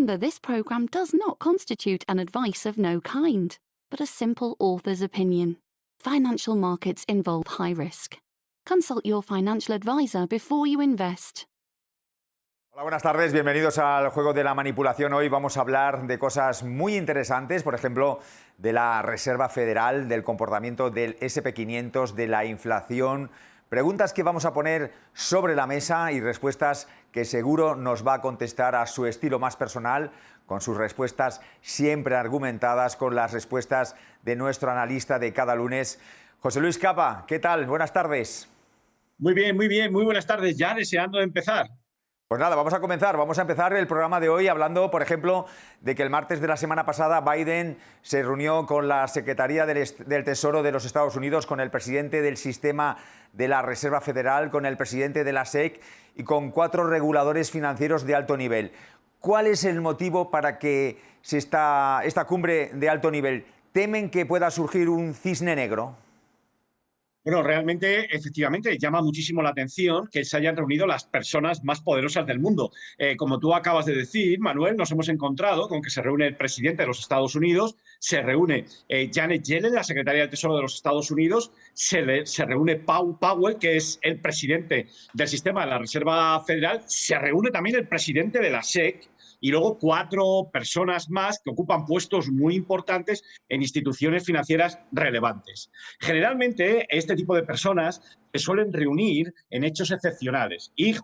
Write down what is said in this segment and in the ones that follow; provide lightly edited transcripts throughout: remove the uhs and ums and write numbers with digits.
Remember, this program does not constitute an advice of no kind, but a simple author's opinion. Financial markets involve high risk. Consult your financial advisor before you invest. Hola, buenas tardes, bienvenidos al Juego de la Manipulación. Hoy vamos a hablar de cosas muy interesantes, por ejemplo, de la Reserva Federal, del comportamiento del SP500, de la inflación. Preguntas que vamos a poner sobre la mesa y respuestas que seguro nos va a contestar a su estilo más personal, con sus respuestas siempre argumentadas, con las respuestas de nuestro analista de cada lunes. José Luis Capa, ¿qué tal? Buenas tardes. Muy bien, muy buenas tardes. Ya deseando empezar. Pues nada, vamos a comenzar. Vamos a empezar el programa de hoy hablando, por ejemplo, de que el martes de la semana pasada Biden se reunió con la Secretaría del Tesoro de los Estados Unidos, con el presidente del sistema de la Reserva Federal, con el presidente de la SEC y con 4 reguladores financieros de alto nivel. ¿Cuál es el motivo para que esta cumbre de alto nivel? ¿Temen que pueda surgir un cisne negro? Bueno, realmente, efectivamente, llama muchísimo la atención que se hayan reunido las personas más poderosas del mundo. Como tú acabas de decir, Manuel, nos hemos encontrado con que se reúne el presidente de los Estados Unidos, se reúne Janet Yellen, la secretaria del Tesoro de los Estados Unidos, se reúne Powell, que es el presidente del sistema de la Reserva Federal, se reúne también el presidente de la SEC, y luego 4 personas más que ocupan puestos muy importantes en instituciones financieras relevantes. Generalmente, este tipo de personas se suelen reunir en hechos excepcionales y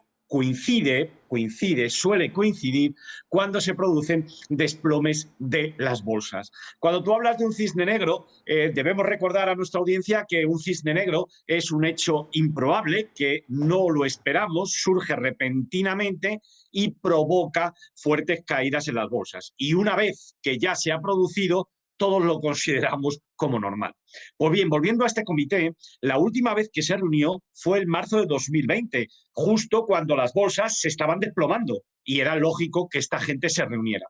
suele coincidir cuando se producen desplomes de las bolsas. Cuando tú hablas de un cisne negro, debemos recordar a nuestra audiencia que un cisne negro es un hecho improbable, que no lo esperamos, surge repentinamente y provoca fuertes caídas en las bolsas. Y una vez que ya se ha producido, todos lo consideramos como normal. Pues bien, volviendo a este comité, la última vez que se reunió fue en marzo de 2020, justo cuando las bolsas se estaban desplomando y era lógico que esta gente se reuniera.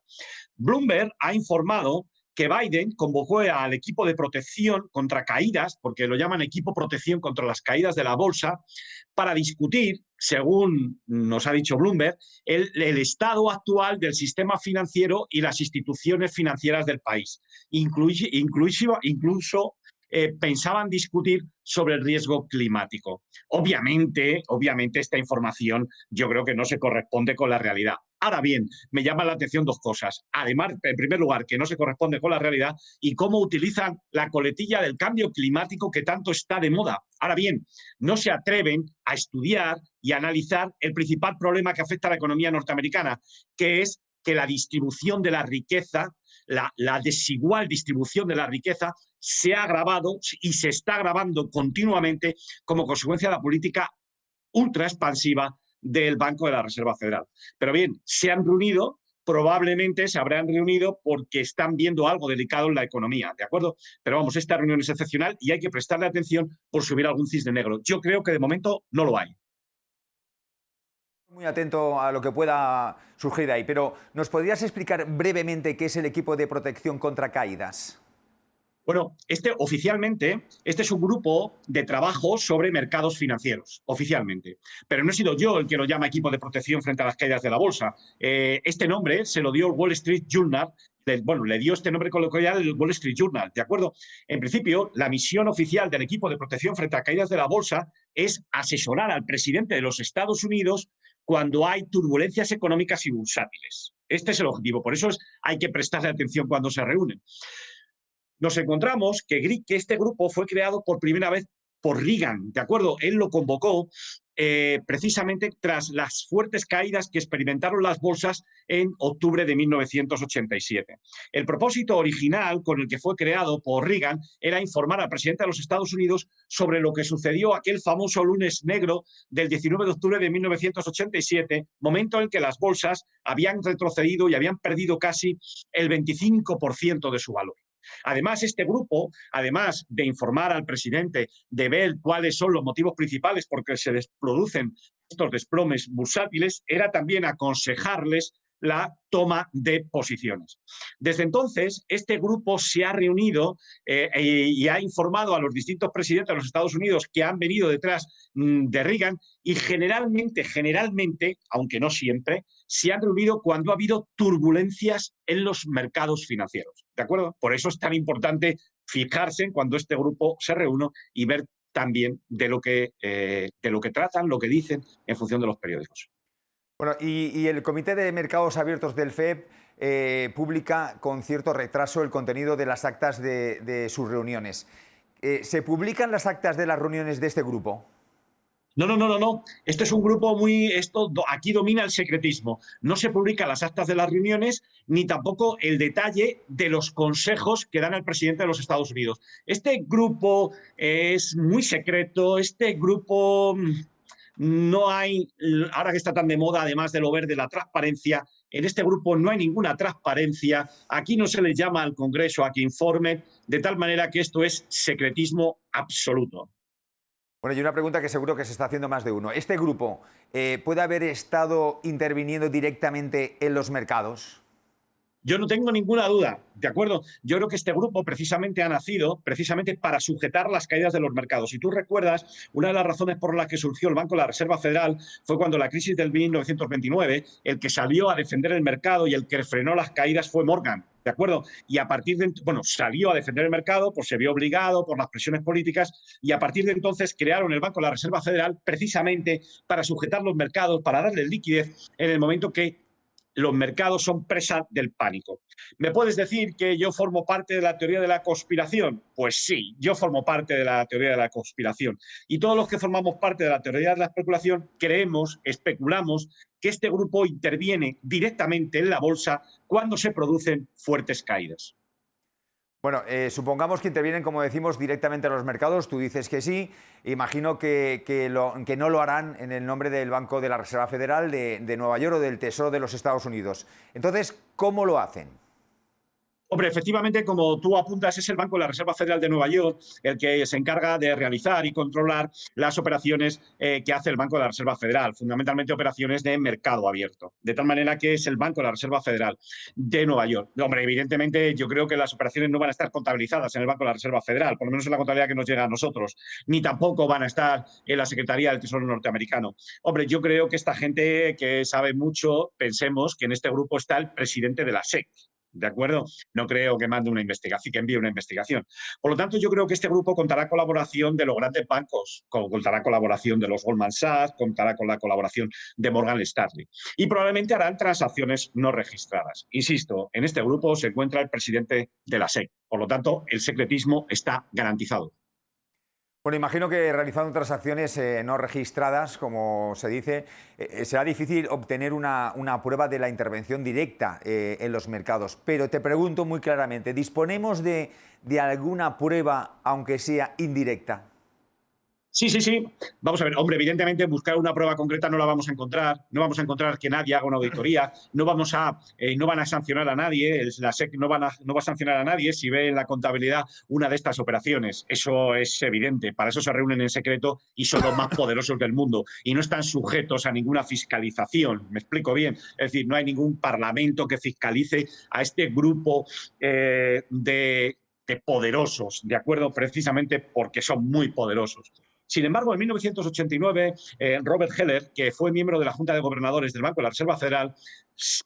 Bloomberg ha informado que Biden convocó al equipo de protección contra caídas, porque lo llaman equipo protección contra las caídas de la bolsa, para discutir, según nos ha dicho Bloomberg, el estado actual del sistema financiero y las instituciones financieras del país. Incluso pensaban discutir sobre el riesgo climático. Obviamente, esta información yo creo que no se corresponde con la realidad. Ahora bien, me llaman la atención 2 cosas. Además, en primer lugar, que no se corresponde con la realidad y cómo utilizan la coletilla del cambio climático que tanto está de moda. Ahora bien, no se atreven a estudiar y a analizar el principal problema que afecta a la economía norteamericana, que es que la distribución de la riqueza, la desigual distribución de la riqueza, se ha agravado y se está agravando continuamente como consecuencia de la política ultra expansiva del Banco de la Reserva Federal. Pero bien, se han reunido, probablemente se habrán reunido porque están viendo algo delicado en la economía, ¿de acuerdo? Pero vamos, esta reunión es excepcional y hay que prestarle atención por si hubiera algún cisne negro. Yo creo que de momento no lo hay. Muy atento a lo que pueda surgir de ahí, pero ¿nos podrías explicar brevemente qué es el equipo de protección contra caídas? Bueno, oficialmente, este es un grupo de trabajo sobre mercados financieros, oficialmente. Pero no he sido yo el que lo llama equipo de protección frente a las caídas de la bolsa. Este nombre se lo dio el Wall Street Journal. Le dio este nombre coloquial el Wall Street Journal, ¿de acuerdo? En principio, la misión oficial del equipo de protección frente a caídas de la bolsa es asesorar al presidente de los Estados Unidos cuando hay turbulencias económicas y bursátiles. Este es el objetivo, por eso hay que prestarle atención cuando se reúnen. Nos encontramos que este grupo fue creado por primera vez por Reagan, ¿de acuerdo? Él lo convocó precisamente tras las fuertes caídas que experimentaron las bolsas en octubre de 1987. El propósito original con el que fue creado por Reagan era informar al presidente de los Estados Unidos sobre lo que sucedió aquel famoso lunes negro del 19 de octubre de 1987, momento en el que las bolsas habían retrocedido y habían perdido casi el 25% de su valor. Además, este grupo, además de informar al presidente, de ver cuáles son los motivos principales por que se producen estos desplomes bursátiles, era también aconsejarles la toma de posiciones. Desde entonces, este grupo se ha reunido y ha informado a los distintos presidentes de los Estados Unidos que han venido detrás de Reagan y generalmente, aunque no siempre, se han reunido cuando ha habido turbulencias en los mercados financieros. ¿De acuerdo? Por eso es tan importante fijarse en cuando este grupo se reúne y ver también de lo que tratan, lo que dicen en función de los periódicos. Bueno, y el Comité de Mercados Abiertos del FED publica con cierto retraso el contenido de las actas de sus reuniones. ¿Se publican las actas de las reuniones de este grupo? No. Este es un grupo aquí domina el secretismo. No se publican las actas de las reuniones ni tampoco el detalle de los consejos que dan al presidente de los Estados Unidos. Este grupo es muy secreto. Este grupo no hay, ahora que está tan de moda, además de lo verde, la transparencia. En este grupo no hay ninguna transparencia. Aquí no se les llama al Congreso a que informen, de tal manera que esto es secretismo absoluto. Bueno, y una pregunta que seguro que se está haciendo más de uno. ¿Este grupo puede haber estado interviniendo directamente en los mercados? Yo no tengo ninguna duda, ¿de acuerdo? Yo creo que este grupo precisamente ha nacido precisamente para sujetar las caídas de los mercados. Si tú recuerdas, una de las razones por las que surgió el Banco de la Reserva Federal fue cuando la crisis del 1929, el que salió a defender el mercado y el que frenó las caídas fue Morgan. ¿De acuerdo? Y a partir de, salió a defender el mercado, pues se vio obligado por las presiones políticas y a partir de entonces crearon el Banco de la Reserva Federal precisamente para sujetar los mercados, para darle liquidez en el momento que los mercados son presa del pánico. ¿Me puedes decir que yo formo parte de la teoría de la conspiración? Pues sí, yo formo parte de la teoría de la conspiración. Y todos los que formamos parte de la teoría de la especulación creemos, especulamos, que este grupo interviene directamente en la bolsa cuando se producen fuertes caídas. Bueno, supongamos que intervienen, como decimos, directamente en los mercados. Tú dices que sí. Imagino que no lo harán en el nombre del Banco de la Reserva Federal de Nueva York o del Tesoro de los Estados Unidos. Entonces, ¿cómo lo hacen? Hombre, efectivamente, como tú apuntas, es el Banco de la Reserva Federal de Nueva York el que se encarga de realizar y controlar las operaciones que hace el Banco de la Reserva Federal, fundamentalmente operaciones de mercado abierto. De tal manera que es el Banco de la Reserva Federal de Nueva York. Hombre, evidentemente yo creo que las operaciones no van a estar contabilizadas en el Banco de la Reserva Federal, por lo menos en la contabilidad que nos llega a nosotros, ni tampoco van a estar en la Secretaría del Tesoro norteamericano. Hombre, yo creo que esta gente que sabe mucho, pensemos que en este grupo está el presidente de la SEC. ¿De acuerdo? No creo que mande una investigación, que envíe una investigación. Por lo tanto, yo creo que este grupo contará colaboración de los grandes bancos, contará colaboración de los Goldman Sachs, contará con la colaboración de Morgan Stanley. Y probablemente harán transacciones no registradas. Insisto, en este grupo se encuentra el presidente de la SEC. Por lo tanto, el secretismo está garantizado. Bueno, imagino que realizando transacciones no registradas, como se dice, será difícil obtener una prueba de la intervención directa en los mercados. Pero te pregunto muy claramente, ¿disponemos de alguna prueba, aunque sea indirecta? Sí. Vamos a ver, hombre, evidentemente buscar una prueba concreta no la vamos a encontrar. No vamos a encontrar que nadie haga una auditoría. No van a sancionar a nadie. La SEC no va a sancionar a nadie si ve en la contabilidad una de estas operaciones. Eso es evidente. Para eso se reúnen en secreto y son los más poderosos del mundo. Y no están sujetos a ninguna fiscalización. ¿Me explico bien? Es decir, no hay ningún parlamento que fiscalice a este grupo de poderosos, ¿de acuerdo? Precisamente porque son muy poderosos. Sin embargo, en 1989, Robert Heller, que fue miembro de la Junta de Gobernadores del Banco de la Reserva Federal,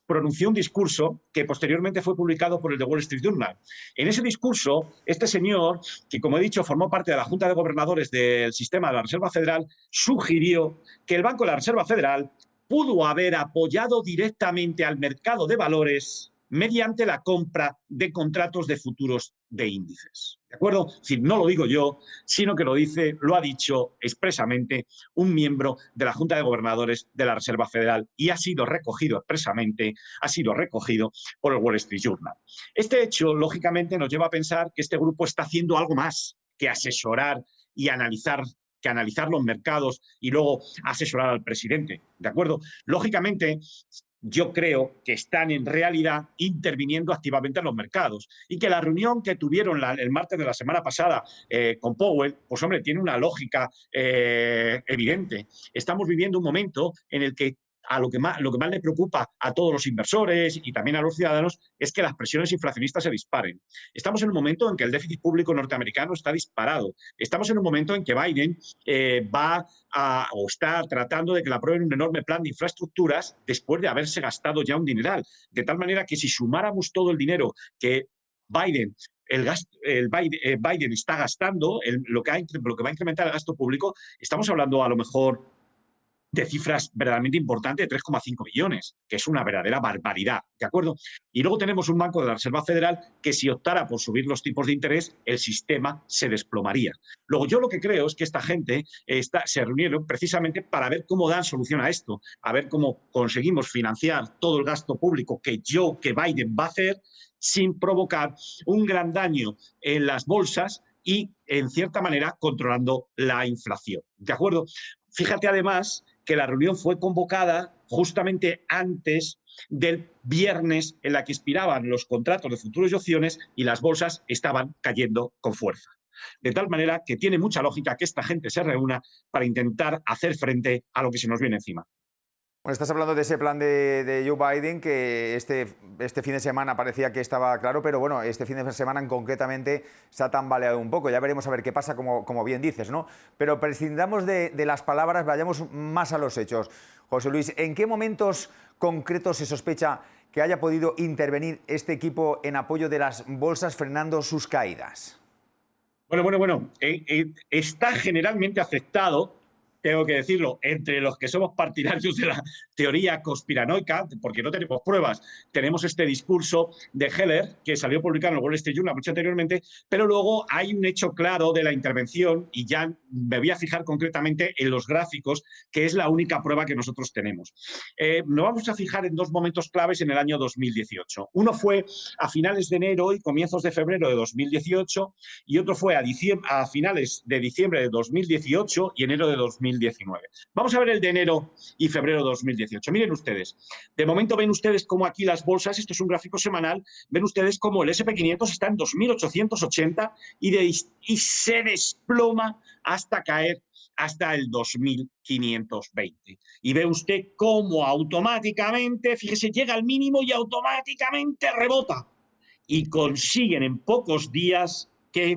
pronunció un discurso que posteriormente fue publicado por el The Wall Street Journal. En ese discurso, este señor, que como he dicho formó parte de la Junta de Gobernadores del sistema de la Reserva Federal, sugirió que el Banco de la Reserva Federal pudo haber apoyado directamente al mercado de valores mediante la compra de contratos de futuros de índices. ¿De acuerdo? Es decir, no lo digo yo, sino que lo ha dicho expresamente un miembro de la Junta de Gobernadores de la Reserva Federal y ha sido recogido expresamente, ha sido recogido por el Wall Street Journal. Este hecho, lógicamente, nos lleva a pensar que este grupo está haciendo algo más que asesorar y analizar los mercados y luego asesorar al presidente. ¿De acuerdo? Lógicamente, yo creo que están en realidad interviniendo activamente en los mercados y que la reunión que tuvieron el martes de la semana pasada con Powell, pues hombre, tiene una lógica evidente. Estamos viviendo un momento en el que lo que más le preocupa a todos los inversores y también a los ciudadanos es que las presiones inflacionistas se disparen. Estamos en un momento en que el déficit público norteamericano está disparado. Estamos en un momento en que Biden o está tratando de que le aprueben un enorme plan de infraestructuras después de haberse gastado ya un dineral. De tal manera que si sumáramos todo el dinero que Biden Biden está gastando, lo que va a incrementar el gasto público, estamos hablando a lo mejor de cifras verdaderamente importantes de 3,5 billones, que es una verdadera barbaridad, ¿de acuerdo? Y luego tenemos un Banco de la Reserva Federal que si optara por subir los tipos de interés, el sistema se desplomaría. Luego, yo lo que creo es que esta gente se reunieron precisamente para ver cómo dan solución a esto, a ver cómo conseguimos financiar todo el gasto público que Biden va a hacer sin provocar un gran daño en las bolsas y, en cierta manera, controlando la inflación, ¿de acuerdo? Fíjate, además, que la reunión fue convocada justamente antes del viernes en la que expiraban los contratos de futuros y opciones y las bolsas estaban cayendo con fuerza. De tal manera que tiene mucha lógica que esta gente se reúna para intentar hacer frente a lo que se nos viene encima. Bueno, estás hablando de ese plan de Joe Biden que este fin de semana parecía que estaba claro, pero bueno, este fin de semana concretamente se ha tambaleado un poco. Ya veremos a ver qué pasa, como bien dices, ¿no? Pero prescindamos de las palabras, vayamos más a los hechos. José Luis, ¿en qué momentos concretos se sospecha que haya podido intervenir este equipo en apoyo de las bolsas frenando sus caídas? Bueno. Está generalmente aceptado, tengo que decirlo, entre los que somos partidarios de la teoría conspiranoica, porque no tenemos pruebas. Tenemos este discurso de Heller, que salió publicado en el Wall Street Journal mucho anteriormente, pero luego hay un hecho claro de la intervención, y ya me voy a fijar concretamente en los gráficos, que es la única prueba que nosotros tenemos. Nos vamos a fijar en dos momentos claves en el año 2018. Uno fue a finales de enero y comienzos de febrero de 2018, y otro fue a finales de diciembre de 2018 y enero de 2019. Vamos a ver el de enero y febrero de 2018. Miren ustedes, de momento ven ustedes cómo aquí las bolsas, esto es un gráfico semanal, ven ustedes cómo el S&P 500 está en 2.880 y se desploma hasta caer hasta el 2.520. Y ve usted cómo automáticamente, fíjese, llega al mínimo y automáticamente rebota. Y consiguen en pocos días que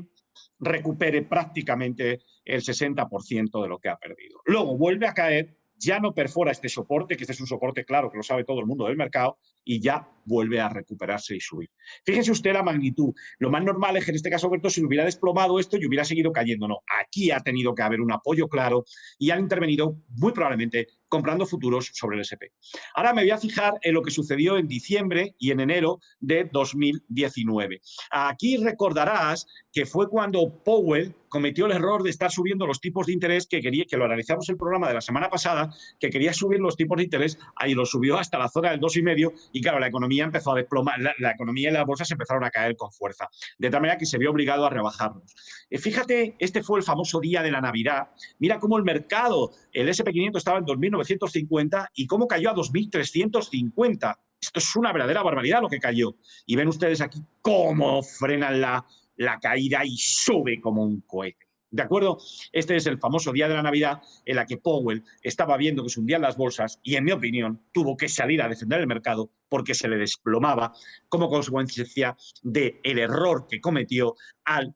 recupere prácticamente el 60% de lo que ha perdido. Luego vuelve a caer, ya no perfora este soporte, que este es un soporte claro que lo sabe todo el mundo del mercado, y ya vuelve a recuperarse y subir. Fíjense usted la magnitud. Lo más normal es que en este caso, Alberto, si hubiera desplomado esto y hubiera seguido cayendo. No, aquí ha tenido que haber un apoyo claro y han intervenido muy probablemente comprando futuros sobre el S&P. Ahora me voy a fijar en lo que sucedió en diciembre y en enero de 2019. Aquí recordarás que fue cuando Powell cometió el error de estar subiendo los tipos de interés que lo analizamos en el programa de la semana pasada, que quería subir los tipos de interés, ahí lo subió hasta la zona del 2,5 y claro, la economía empezó a desplomar, la economía y las bolsas empezaron a caer con fuerza, de tal manera que se vio obligado a rebajarlos. Fíjate, este fue el famoso día de la Navidad. Mira cómo el mercado, el S&P 500 estaba en 2.950 y cómo cayó a 2.350. Esto es una verdadera barbaridad lo que cayó. Y ven ustedes aquí cómo frenan la caída y sube como un cohete. ¿De acuerdo? Este es el famoso día de la Navidad en la que Powell estaba viendo que se hundían las bolsas y, en mi opinión, tuvo que salir a defender el mercado porque se le desplomaba como consecuencia del error que cometió al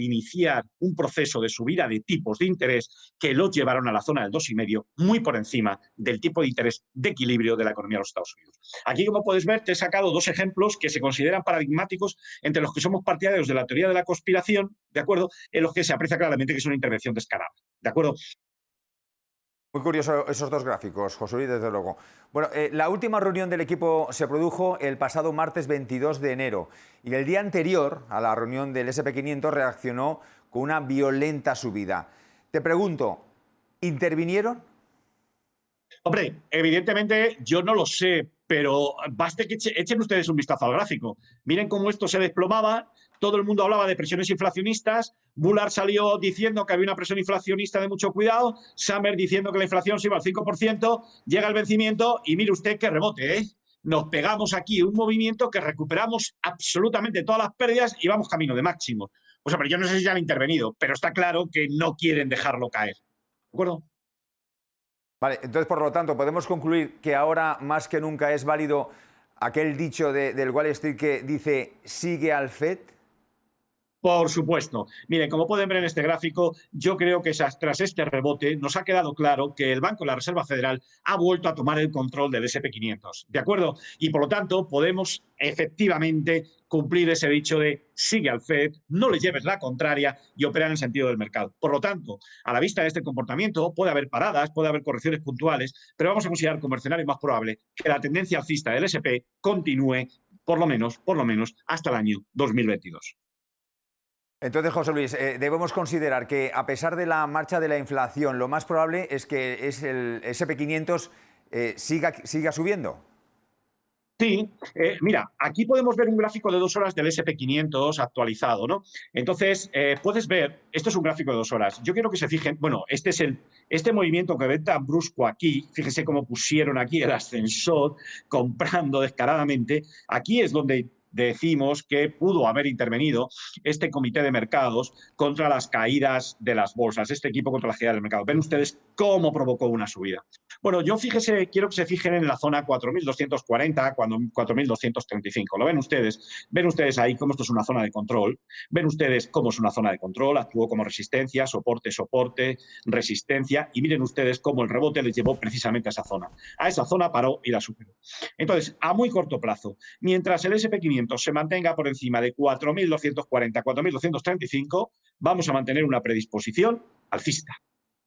iniciar un proceso de subida de tipos de interés que lo llevaron a la zona del 2,5, muy por encima del tipo de interés de equilibrio de la economía de los Estados Unidos. Aquí, como puedes ver, te he sacado dos ejemplos que se consideran paradigmáticos entre los que somos partidarios de la teoría de la conspiración, ¿de acuerdo?, en los que se aprecia claramente que es una intervención descarada, ¿de acuerdo? Muy curioso esos dos gráficos, José Luis, desde luego. Bueno, la última reunión del equipo se produjo el pasado martes 22 de enero y el día anterior a la reunión del S&P 500 reaccionó con una violenta subida. Te pregunto, ¿intervinieron? Hombre, evidentemente yo no lo sé, pero baste que echen ustedes un vistazo al gráfico. Miren cómo esto se desplomaba, todo el mundo hablaba de presiones inflacionistas, Bullard salió diciendo que había una presión inflacionista de mucho cuidado, Summer diciendo que la inflación se iba al 5%, llega el vencimiento y mire usted qué rebote, ¿eh? Nos pegamos aquí un movimiento que recuperamos absolutamente todas las pérdidas y vamos camino de máximos. O sea, pero yo no sé si ya han intervenido, pero está claro que no quieren dejarlo caer. ¿De acuerdo? Vale, entonces, por lo tanto, podemos concluir que ahora más que nunca es válido aquel dicho del Wall Street que dice sigue al Fed. Por supuesto. Miren, como pueden ver en este gráfico, yo creo que tras este rebote nos ha quedado claro que el Banco de la Reserva Federal ha vuelto a tomar el control del S&P 500, ¿de acuerdo? Y por lo tanto podemos efectivamente cumplir ese dicho de sigue al Fed, no le lleves la contraria y opera en el sentido del mercado. Por lo tanto, a la vista de este comportamiento puede haber paradas, puede haber correcciones puntuales, pero vamos a considerar como escenario más probable que la tendencia alcista del S&P continúe por lo menos hasta el año 2022. Entonces, José Luis, debemos considerar que a pesar de la marcha de la inflación, lo más probable es que el SP500 siga subiendo. Sí, mira, aquí podemos ver un gráfico de 2 horas del SP 500 actualizado, ¿no? Entonces, puedes ver, esto es un gráfico de 2 horas. Yo quiero que se fijen, bueno, este movimiento que ven tan brusco aquí, fíjense cómo pusieron aquí el ascensor, comprando descaradamente. Aquí es donde decimos que pudo haber intervenido este comité de mercados contra las caídas de las bolsas, este equipo contra las caídas del mercado. Ven ustedes cómo provocó una subida. Bueno, yo quiero que se fijen en la zona 4.240, 4.235. ¿Lo ven ustedes? Ven ustedes ahí cómo esto es una zona de control. Ven ustedes cómo es una zona de control. Actuó como resistencia, soporte, resistencia. Y miren ustedes cómo el rebote les llevó precisamente a esa zona. A esa zona paró y la superó. Entonces, a muy corto plazo, mientras el SP 500 se mantenga por encima de 4.240, 4.235, vamos a mantener una predisposición alcista.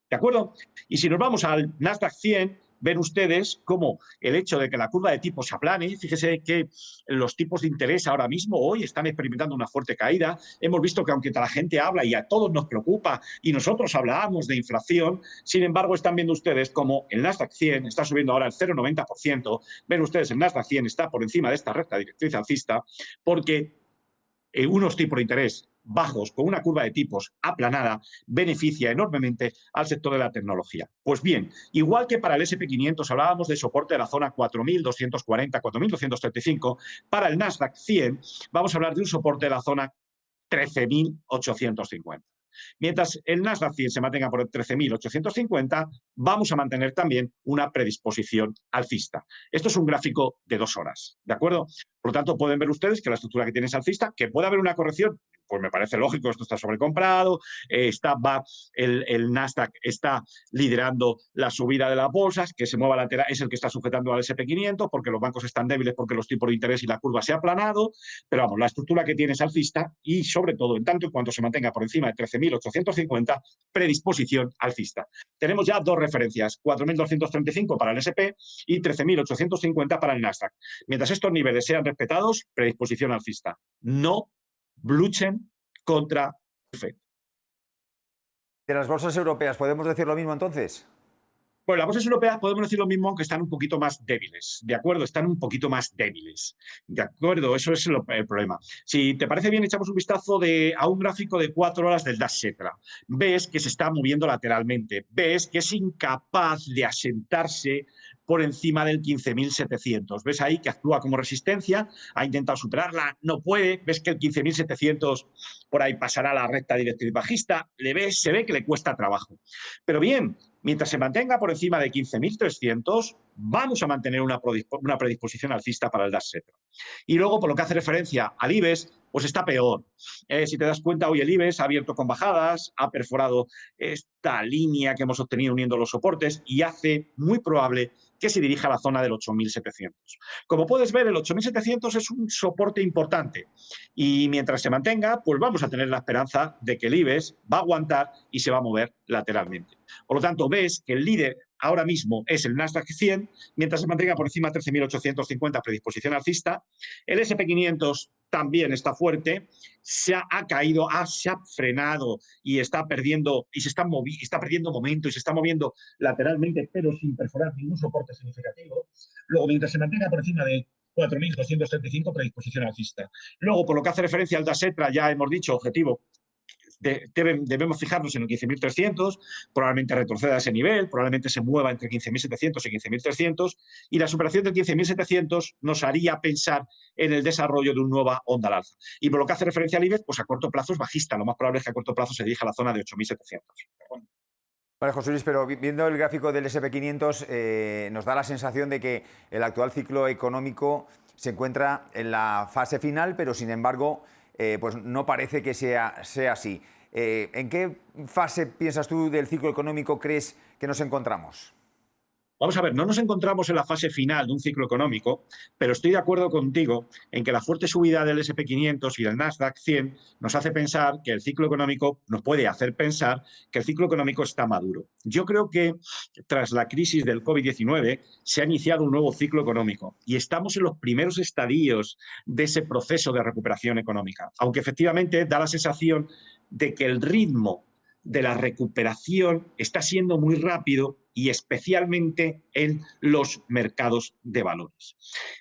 ¿De acuerdo? Y si nos vamos al Nasdaq 100, ven ustedes cómo el hecho de que la curva de tipos se aplane, fíjese que los tipos de interés ahora mismo hoy están experimentando una fuerte caída. Hemos visto que aunque la gente habla y a todos nos preocupa y nosotros hablábamos de inflación, sin embargo están viendo ustedes cómo el Nasdaq 100 está subiendo ahora el 0,90%. Ven ustedes, el Nasdaq 100 está por encima de esta recta directriz alcista porque unos tipos de interés bajos con una curva de tipos aplanada beneficia enormemente al sector de la tecnología. Pues bien, igual que para el SP 500 hablábamos de soporte de la zona 4.240, 4.235, para el Nasdaq 100 vamos a hablar de un soporte de la zona 13.850. Mientras el Nasdaq 100 se mantenga por el 13.850, vamos a mantener también una predisposición alcista. Esto es un gráfico de 2 horas, ¿de acuerdo? Por lo tanto, pueden ver ustedes que la estructura que tiene es alcista, que puede haber una corrección, pues me parece lógico, esto está sobrecomprado, el Nasdaq está liderando la subida de las bolsas, que se mueva lateral, es el que está sujetando al SP 500, porque los bancos están débiles, porque los tipos de interés y la curva se ha aplanado, pero vamos, la estructura que tiene es alcista y sobre todo, en tanto y cuanto se mantenga por encima de 13.850, predisposición alcista. Tenemos ya dos referencias, 4.235 para el SP y 13.850 para el Nasdaq. Mientras estos niveles sean respetados, predisposición alcista. No luchen contra el Fed. ¿De las bolsas europeas podemos decir lo mismo entonces? Bueno, las bolsas europeas podemos decir lo mismo, aunque están un poquito más débiles, ¿de acuerdo? Están un poquito más débiles, ¿de acuerdo? Eso es el problema. Si te parece bien, echamos un vistazo a un gráfico de 4 horas del DAX Xetra. Ves que se está moviendo lateralmente, ves que es incapaz de asentarse por encima del 15.700. Ves ahí que actúa como resistencia, ha intentado superarla, no puede, ves que el 15.700 por ahí pasará a la recta directriz bajista, se ve que le cuesta trabajo. Pero bien, mientras se mantenga por encima de 15.300, vamos a mantener una predisposición alcista para el DAX Xetra. Y luego, por lo que hace referencia al IBEX, pues está peor. Si te das cuenta, hoy el IBEX ha abierto con bajadas, ha perforado esta línea que hemos obtenido uniendo los soportes y hace muy probable que se dirija a la zona del 8.700. Como puedes ver, el 8.700 es un soporte importante y mientras se mantenga, pues vamos a tener la esperanza de que el IBEX va a aguantar y se va a mover lateralmente. Por lo tanto, ves que el líder ahora mismo es el Nasdaq 100, mientras se mantenga por encima de 13.850, predisposición alcista. El SP 500 también está fuerte, se ha caído, se ha frenado y está perdiendo momento y se está moviendo lateralmente, pero sin perforar ningún soporte significativo. Luego, mientras se mantenga por encima de 4.235, predisposición alcista. Luego, por lo que hace referencia al DAX Xetra, ya hemos dicho, objetivo debemos fijarnos en el 15.300, probablemente retroceda a ese nivel, probablemente se mueva entre 15.700 y 15.300, y la superación del 15.700 nos haría pensar en el desarrollo de una nueva onda al alza. Y por lo que hace referencia al IBEX, pues a corto plazo es bajista, lo más probable es que a corto plazo se dirija a la zona de 8.700. Vale, José Luis, pero viendo el gráfico del SP500 nos da la sensación de que el actual ciclo económico se encuentra en la fase final, pero sin embargo pues no parece que sea así. ¿En qué fase piensas tú del ciclo económico crees que nos encontramos? Vamos a ver, no nos encontramos en la fase final de un ciclo económico, pero estoy de acuerdo contigo en que la fuerte subida del SP500 y del Nasdaq 100 nos hace pensar que el ciclo económico, nos puede hacer pensar que el ciclo económico está maduro. Yo creo que tras la crisis del COVID-19 se ha iniciado un nuevo ciclo económico y estamos en los primeros estadios de ese proceso de recuperación económica, aunque efectivamente da la sensación de que el ritmo de la recuperación está siendo muy rápido y especialmente en los mercados de valores.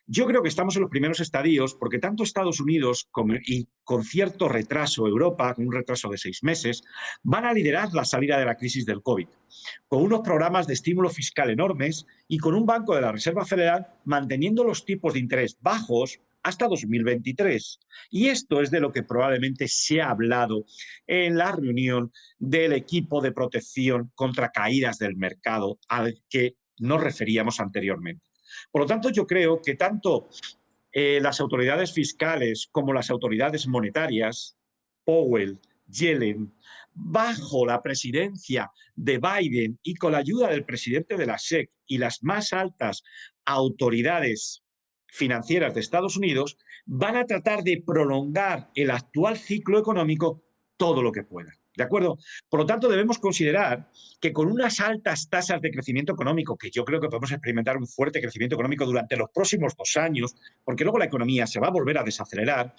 Yo creo que estamos en los primeros estadios porque tanto Estados Unidos y con cierto retraso Europa, con un retraso de 6 meses, van a liderar la salida de la crisis del COVID, con unos programas de estímulo fiscal enormes y con un Banco de la Reserva Federal manteniendo los tipos de interés bajos hasta 2023. Y esto es de lo que probablemente se ha hablado en la reunión del equipo de protección contra caídas del mercado al que nos referíamos anteriormente. Por lo tanto, yo creo que tanto las autoridades fiscales como las autoridades monetarias, Powell, Yellen, bajo la presidencia de Biden y con la ayuda del presidente de la SEC y las más altas autoridades financieras de Estados Unidos, van a tratar de prolongar el actual ciclo económico todo lo que puedan. ¿De acuerdo? Por lo tanto, debemos considerar que con unas altas tasas de crecimiento económico, que yo creo que podemos experimentar un fuerte crecimiento económico durante los próximos 2 años, porque luego la economía se va a volver a desacelerar,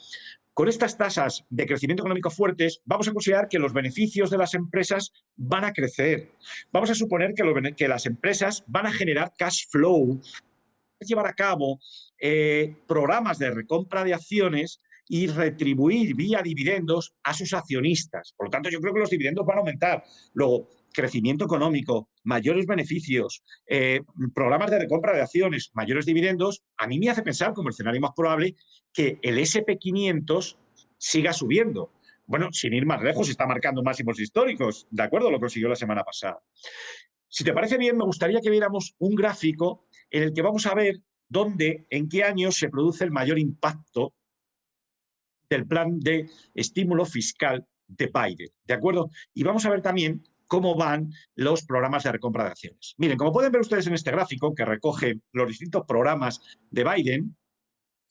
con estas tasas de crecimiento económico fuertes, vamos a considerar que los beneficios de las empresas van a crecer. Vamos a suponer que las empresas van a generar cash flow, llevar a cabo programas de recompra de acciones y retribuir vía dividendos a sus accionistas. Por lo tanto, yo creo que los dividendos van a aumentar. Luego, crecimiento económico, mayores beneficios, programas de recompra de acciones, mayores dividendos, a mí me hace pensar, como el escenario más probable, que el SP500 siga subiendo. Bueno, sin ir más lejos, está marcando máximos históricos, ¿de acuerdo? Lo consiguió la semana pasada. Si te parece bien, me gustaría que viéramos un gráfico en el que vamos a ver dónde, en qué años se produce el mayor impacto del plan de estímulo fiscal de Biden, ¿de acuerdo? Y vamos a ver también cómo van los programas de recompra de acciones. Miren, como pueden ver ustedes en este gráfico que recoge los distintos programas de Biden,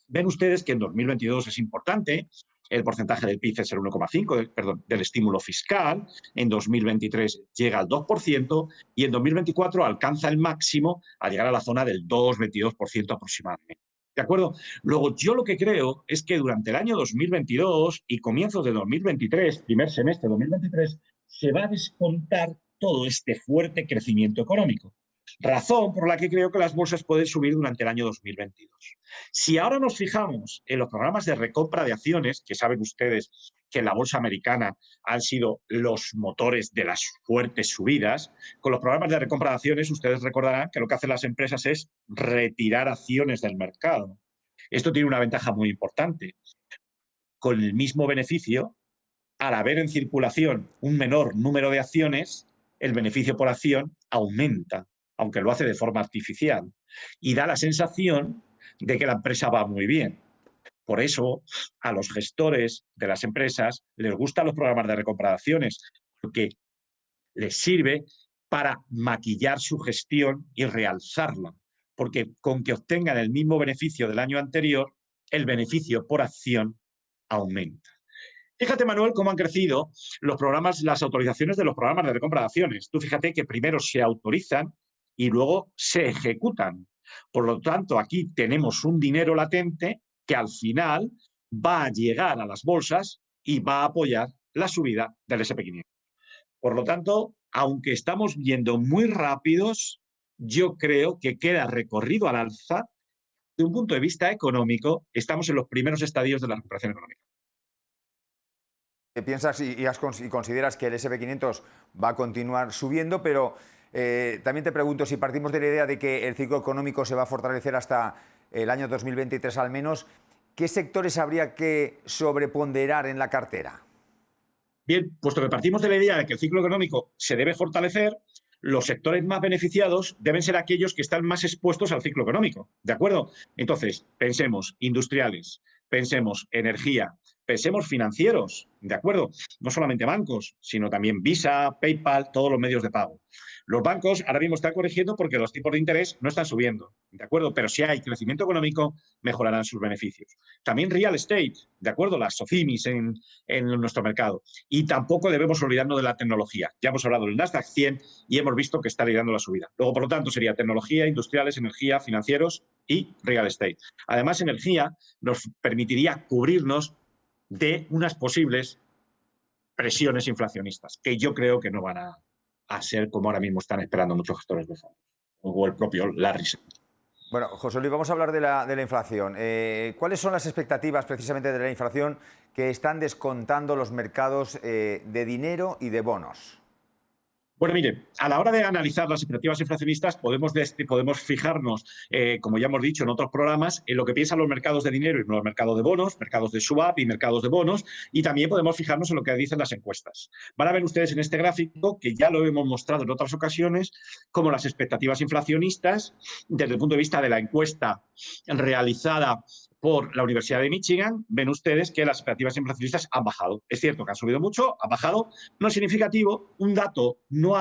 ven ustedes que en 2022 es importante, el porcentaje del PIB es el 1,5%, perdón, del estímulo fiscal, en 2023 llega al 2% y en 2024 alcanza el máximo a llegar a la zona del 2,22% aproximadamente. ¿De acuerdo? Luego, yo lo que creo es que durante el año 2022 y comienzos de 2023, primer semestre de 2023, se va a descontar todo este fuerte crecimiento económico. Razón por la que creo que las bolsas pueden subir durante el año 2022. Si ahora nos fijamos en los programas de recompra de acciones, que saben ustedes que en la bolsa americana han sido los motores de las fuertes subidas, con los programas de recompra de acciones ustedes recordarán que lo que hacen las empresas es retirar acciones del mercado. Esto tiene una ventaja muy importante. Con el mismo beneficio, al haber en circulación un menor número de acciones, el beneficio por acción aumenta, aunque lo hace de forma artificial, y da la sensación de que la empresa va muy bien. Por eso, a los gestores de las empresas les gustan los programas de recompra de acciones, porque les sirve para maquillar su gestión y realzarla, porque con que obtengan el mismo beneficio del año anterior, el beneficio por acción aumenta. Fíjate, Manuel, cómo han crecido los programas, las autorizaciones de los programas de recompra de acciones. Tú fíjate que primero se autorizan y luego se ejecutan. Por lo tanto, aquí tenemos un dinero latente que al final va a llegar a las bolsas y va a apoyar la subida del SP500. Por lo tanto, aunque estamos yendo muy rápidos, yo creo que queda recorrido al alza. De un punto de vista económico, estamos en los primeros estadios de la recuperación económica. Piensas y consideras que el SP500 va a continuar subiendo, pero también te pregunto, si partimos de la idea de que el ciclo económico se va a fortalecer hasta el año 2023 al menos, ¿qué sectores habría que sobreponderar en la cartera? Bien, puesto que partimos de la idea de que el ciclo económico se debe fortalecer, los sectores más beneficiados deben ser aquellos que están más expuestos al ciclo económico, ¿de acuerdo? Entonces, pensemos industriales, pensemos energía, pensemos financieros, ¿de acuerdo? No solamente bancos, sino también Visa, PayPal, todos los medios de pago. Los bancos ahora mismo están corrigiendo porque los tipos de interés no están subiendo, ¿de acuerdo? Pero si hay crecimiento económico, mejorarán sus beneficios. También real estate, ¿de acuerdo? Las SOCIMIs en nuestro mercado. Y tampoco debemos olvidarnos de la tecnología. Ya hemos hablado del Nasdaq 100 y hemos visto que está liderando la subida. Luego, por lo tanto, sería tecnología, industriales, energía, financieros y real estate. Además, energía nos permitiría cubrirnos de unas posibles presiones inflacionistas, que yo creo que no van a ser como ahora mismo están esperando muchos gestores de fondos, o el propio Larry Summers. Bueno, José Luis, vamos a hablar de la inflación. ¿Cuáles son las expectativas precisamente de la inflación que están descontando los mercados de dinero y de bonos? Bueno, mire, a la hora de analizar las expectativas inflacionistas podemos fijarnos, como ya hemos dicho en otros programas, en lo que piensan los mercados de dinero y los mercados de bonos, mercados de swap y mercados de bonos, y también podemos fijarnos en lo que dicen las encuestas. Van a ver ustedes en este gráfico, que ya lo hemos mostrado en otras ocasiones, como las expectativas inflacionistas, desde el punto de vista de la encuesta realizada por la Universidad de Michigan, ven ustedes que las expectativas inflacionistas han bajado. Es cierto que han subido mucho, ha bajado, no es significativo, un dato,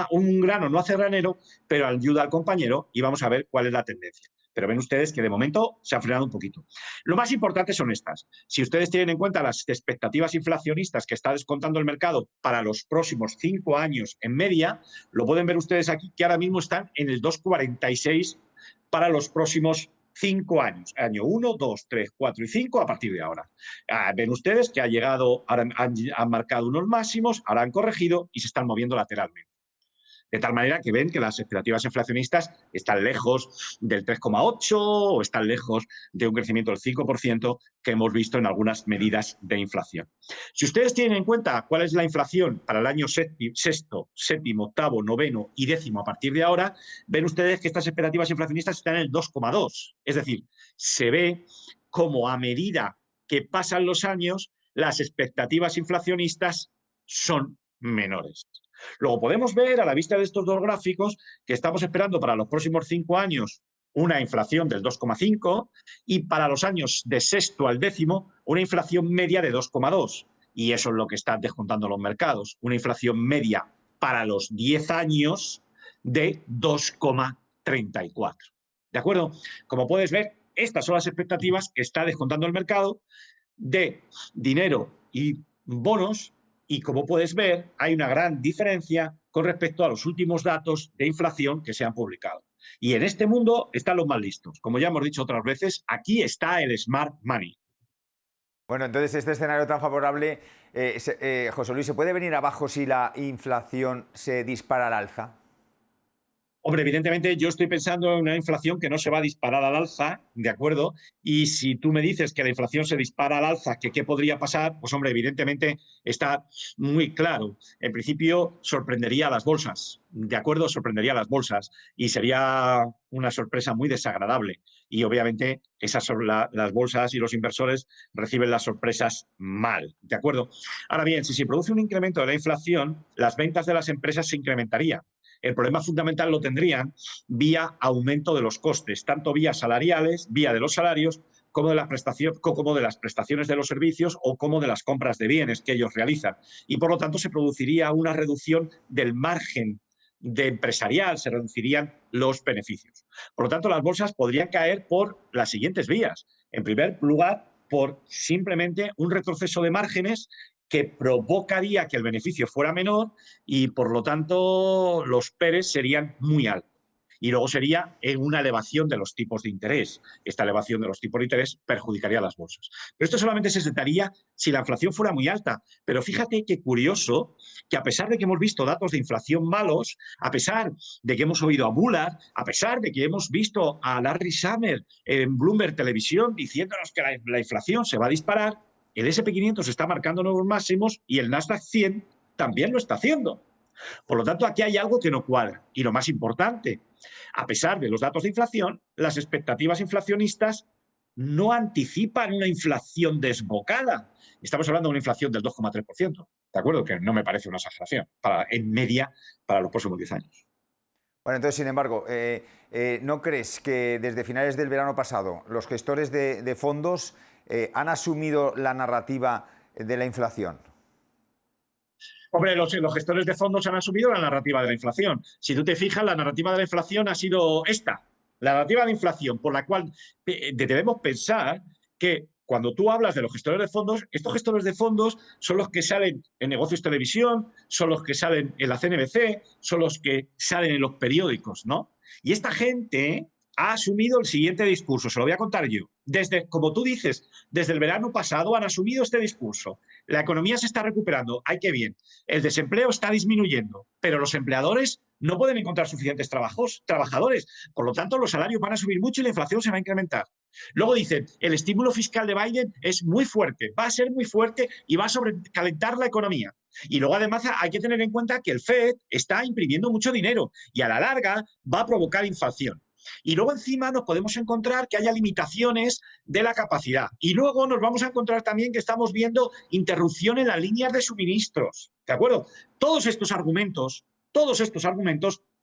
un grano no hace granero, pero ayuda al compañero y vamos a ver cuál es la tendencia. Pero ven ustedes que de momento se ha frenado un poquito. Lo más importante son estas. Si ustedes tienen en cuenta las expectativas inflacionistas que está descontando el mercado para los próximos 5 años en media, lo pueden ver ustedes aquí que ahora mismo están en el 2,46 para los próximos 5 años, año 1, 2, 3, 4 y 5 a partir de ahora. Ven ustedes que han marcado unos máximos, ahora han corregido y se están moviendo lateralmente. De tal manera que ven que las expectativas inflacionistas están lejos del 3,8 o están lejos de un crecimiento del 5% que hemos visto en algunas medidas de inflación. Si ustedes tienen en cuenta cuál es la inflación para el año sexto, séptimo, octavo, noveno y décimo a partir de ahora, ven ustedes que estas expectativas inflacionistas están en el 2,2. Es decir, se ve como a medida que pasan los años, las expectativas inflacionistas son menores. Luego podemos ver a la vista de estos dos gráficos que estamos esperando para los próximos 5 años una inflación del 2,5 y para los años de sexto al décimo una inflación media de 2,2. Y eso es lo que están descontando los mercados, una inflación media para los 10 años de 2,34. ¿De acuerdo? Como puedes ver, estas son las expectativas que está descontando el mercado de dinero y bonos. Y como puedes ver, hay una gran diferencia con respecto a los últimos datos de inflación que se han publicado. Y en este mundo están los más listos. Como ya hemos dicho otras veces, aquí está el smart money. Bueno, entonces este escenario tan favorable, José Luis, ¿se puede venir abajo si la inflación se dispara al alza? Hombre, evidentemente yo estoy pensando en una inflación que no se va a disparar al alza, ¿de acuerdo? Y si tú me dices que la inflación se dispara al alza, ¿qué podría pasar? Pues hombre, evidentemente está muy claro. En principio sorprendería a las bolsas, ¿de acuerdo? Sorprendería a las bolsas y sería una sorpresa muy desagradable. Y obviamente las bolsas y los inversores reciben las sorpresas mal, ¿de acuerdo? Ahora bien, si se produce un incremento de la inflación, las ventas de las empresas se incrementarían. El problema fundamental lo tendrían vía aumento de los costes, tanto vía salariales, vía de los salarios, como de las prestaciones de los servicios o como de las compras de bienes que ellos realizan. Y por lo tanto se produciría una reducción del margen de empresarial, se reducirían los beneficios. Por lo tanto, las bolsas podrían caer por las siguientes vías. En primer lugar, por simplemente un retroceso de márgenes que provocaría que el beneficio fuera menor y, por lo tanto, los PERs serían muy altos. Y luego sería una elevación de los tipos de interés. Esta elevación de los tipos de interés perjudicaría a las bolsas. Pero esto solamente se daría si la inflación fuera muy alta. Pero fíjate qué curioso que a pesar de que hemos visto datos de inflación malos, a pesar de que hemos oído a Bullard, a pesar de que hemos visto a Larry Summers en Bloomberg Televisión diciéndonos que la inflación se va a disparar, el S&P 500 está marcando nuevos máximos y el Nasdaq 100 también lo está haciendo. Por lo tanto, aquí hay algo que no cuadra. Y lo más importante, a pesar de los datos de inflación, las expectativas inflacionistas no anticipan una inflación desbocada. Estamos hablando de una inflación del 2,3%. ¿De acuerdo? Que no me parece una exageración en media para los próximos 10 años. Bueno, entonces, sin embargo, ¿no crees que desde finales del verano pasado los gestores de fondos han asumido la narrativa de la inflación? Hombre, los gestores de fondos han asumido la narrativa de la inflación. Si tú te fijas, la narrativa de la inflación ha sido esta. La narrativa de inflación por la cual debemos pensar que cuando tú hablas de los gestores de fondos, estos gestores de fondos son los que salen en Negocios Televisión, son los que salen en la CNBC, son los que salen en los periódicos, ¿no? Y esta gente ha asumido el siguiente discurso, se lo voy a contar yo. Desde, como tú dices, desde el verano pasado han asumido este discurso. La economía se está recuperando, ¡ay, qué bien! El desempleo está disminuyendo, pero los empleadores no pueden encontrar suficientes trabajadores. Por lo tanto, los salarios van a subir mucho y la inflación se va a incrementar. Luego dicen, el estímulo fiscal de Biden es muy fuerte, va a ser muy fuerte y va a sobrecalentar la economía. Y luego, además, hay que tener en cuenta que el FED está imprimiendo mucho dinero y a la larga va a provocar inflación. Y luego encima nos podemos encontrar que haya limitaciones de la capacidad. Y luego nos vamos a encontrar también que estamos viendo interrupción en las líneas de suministros. ¿De acuerdo? Todos estos argumentos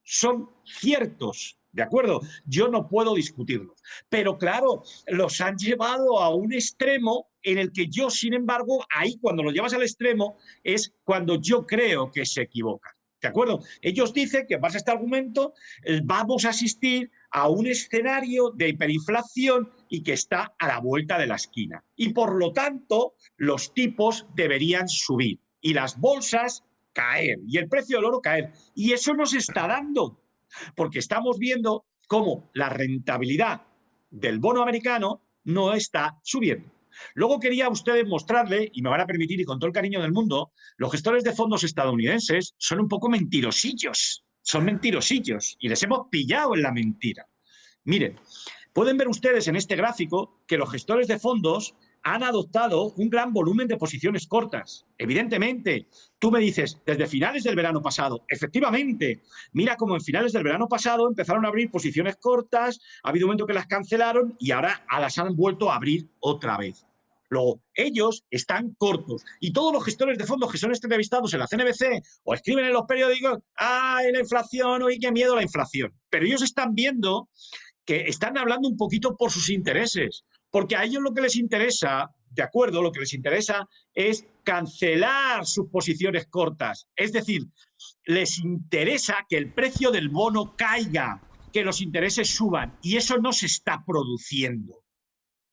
son ciertos. ¿De acuerdo? Yo no puedo discutirlos. Pero claro, los han llevado a un extremo en el que yo, sin embargo, ahí cuando lo llevas al extremo es cuando yo creo que se equivocan. ¿De acuerdo? Ellos dicen que en base a este argumento vamos a asistir a un escenario de hiperinflación y que está a la vuelta de la esquina. Y por lo tanto, los tipos deberían subir y las bolsas caer y el precio del oro caer. Y eso nos está dando, porque estamos viendo cómo la rentabilidad del bono americano no está subiendo. Luego quería a ustedes mostrarle, y me van a permitir, y con todo el cariño del mundo, los gestores de fondos estadounidenses son un poco mentirosillos. Son mentirosillos y les hemos pillado en la mentira. Miren, pueden ver ustedes en este gráfico que los gestores de fondos han adoptado un gran volumen de posiciones cortas. Evidentemente, tú me dices, desde finales del verano pasado, efectivamente, mira cómo en finales del verano pasado empezaron a abrir posiciones cortas, ha habido un momento que las cancelaron y ahora las han vuelto a abrir otra vez. Luego, ellos están cortos y todos los gestores de fondos que son entrevistados en la CNBC o escriben en los periódicos, ¡ay, la inflación! ¡Uy, qué miedo la inflación! Pero ellos están viendo que están hablando un poquito por sus intereses, porque a ellos lo que les interesa, de acuerdo, lo que les interesa es cancelar sus posiciones cortas. Es decir, les interesa que el precio del bono caiga, que los intereses suban, y eso no se está produciendo.